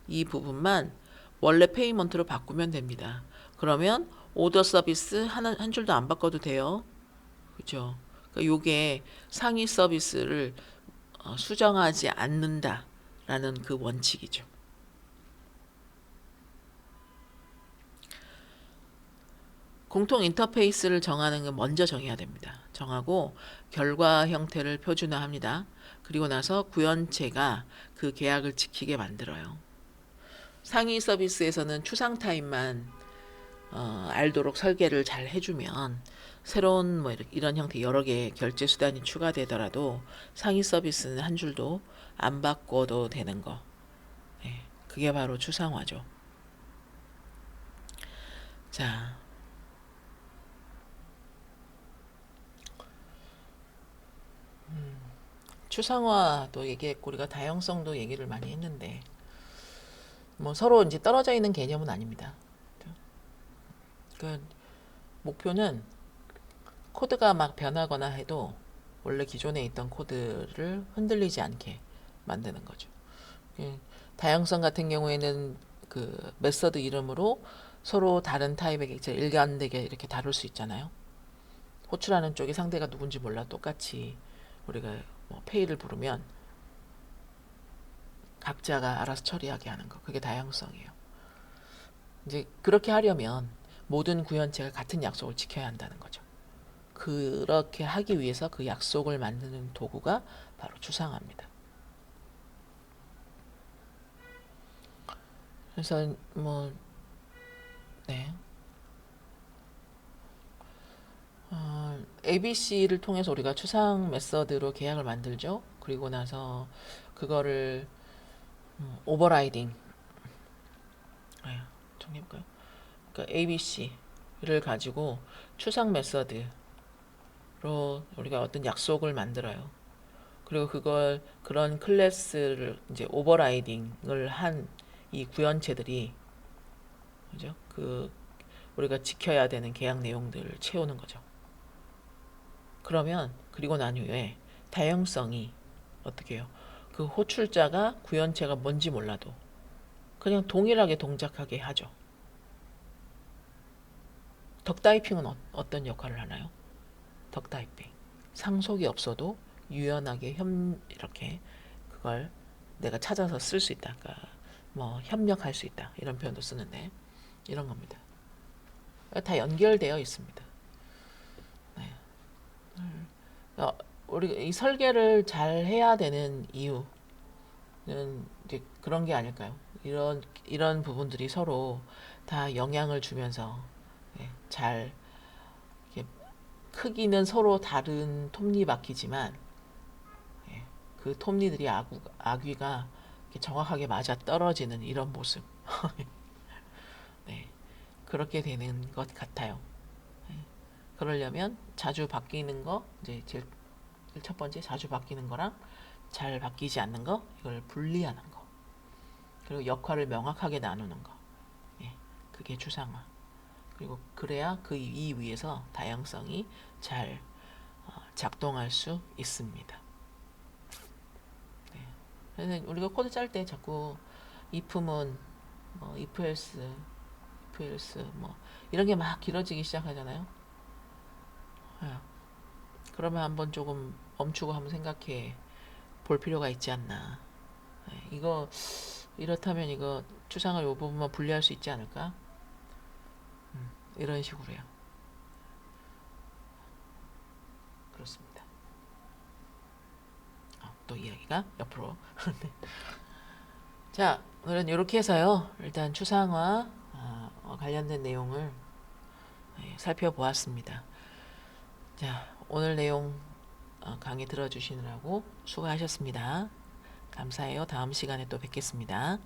이 부분만 원래 페이먼트로 바꾸면 됩니다. 그러면 오더 서비스 한 줄도 안 바꿔도 돼요. 그죠? 그러니까 요게 상위 서비스를 수정하지 않는다라는 그 원칙이죠. 공통 인터페이스를 정하는 건 먼저 정해야 됩니다. 정하고 결과 형태를 표준화합니다. 그리고 나서 구현체가 그 계약을 지키게 만들어요. 상위 서비스에서는 추상 타입만 알도록 설계를 잘 해주면 새로운 뭐 이런 형태 여러 개의 결제 수단이 추가되더라도 상위 서비스는 한 줄도 안 바꿔도 되는 거. 그게 바로 추상화죠. 자, 추상화도 얘기했고 우리가 다양성도 얘기를 많이 했는데 뭐 서로 이제 떨어져 있는 개념은 아닙니다. 그 목표는 코드가 막 변하거나 해도 원래 기존에 있던 코드를 흔들리지 않게 만드는 거죠. 다양성 같은 경우에는 그 메서드 이름으로 서로 다른 타입의 객체를 일관되게 이렇게 다룰 수 있잖아요. 호출하는 쪽이 상대가 누군지 몰라 똑같이 우리가 뭐 페이를 부르면 각자가 알아서 처리하게 하는 거. 그게 다양성이에요. 이제 그렇게 하려면 모든 구현체가 같은 약속을 지켜야 한다는 거죠. 그렇게 하기 위해서 그 약속을 만드는 도구가 바로 추상화입니다. 그래서 뭐 ABC를 통해서 우리가 추상 메서드로 계약을 만들죠. 그리고 나서 그거를 오버라이딩 정리해볼까요? 그러니까 ABC를 가지고 추상 메서드로 우리가 어떤 약속을 만들어요. 그리고 그런 클래스를 이제 오버라이딩을 한 이 구현체들이 그죠? 우리가 지켜야 되는 계약 내용들을 채우는 거죠. 그러면 그리고 난 후에 다양성이 어떻게 해요? 그 호출자가 구현체가 뭔지 몰라도 그냥 동일하게 동작하게 하죠. 덕타이핑은 어떤 역할을 하나요? 덕타이핑. 상속이 없어도 유연하게 이렇게 그걸 내가 찾아서 쓸 수 있다. 그러니까 뭐 협력할 수 있다. 이런 표현도 쓰는데 이런 겁니다. 다 연결되어 있습니다. 우리 이 설계를 잘 해야 되는 이유는 이제 그런 게 아닐까요? 이런 부분들이 서로 다 영향을 주면서 잘 이렇게 크기는 서로 다른 톱니바퀴지만 예, 그 톱니들이 아귀가 이렇게 정확하게 맞아 떨어지는 이런 모습. 네, 그렇게 되는 것 같아요. 예, 그러려면 자주 바뀌는 거 이제 제일 첫 번째 자주 바뀌는 거랑 잘 바뀌지 않는 거 이걸 분리하는 거 그리고 역할을 명확하게 나누는 거 예, 그게 주상화 그리고 그래야 그 이 위에서 다양성이 잘 작동할 수 있습니다. 네. 그래서 우리가 코드 짤 때 자꾸 if문 뭐 if else 뭐 이런 게 막 길어지기 시작하잖아요. 예. 그러면 한번 조금 멈추고 한번 생각해 볼 필요가 있지 않나. 예, 이거 이렇다면 이거 추상을 이 부분만 분리할 수 있지 않을까? 이런 식으로요. 그렇습니다. 또 이야기가 옆으로. 네. 자, 오늘은 이렇게 해서요. 일단 추상화 관련된 내용을 살펴보았습니다. 자, 오늘 내용 강의 들어주시느라고 수고하셨습니다. 감사해요. 다음 시간에 또 뵙겠습니다.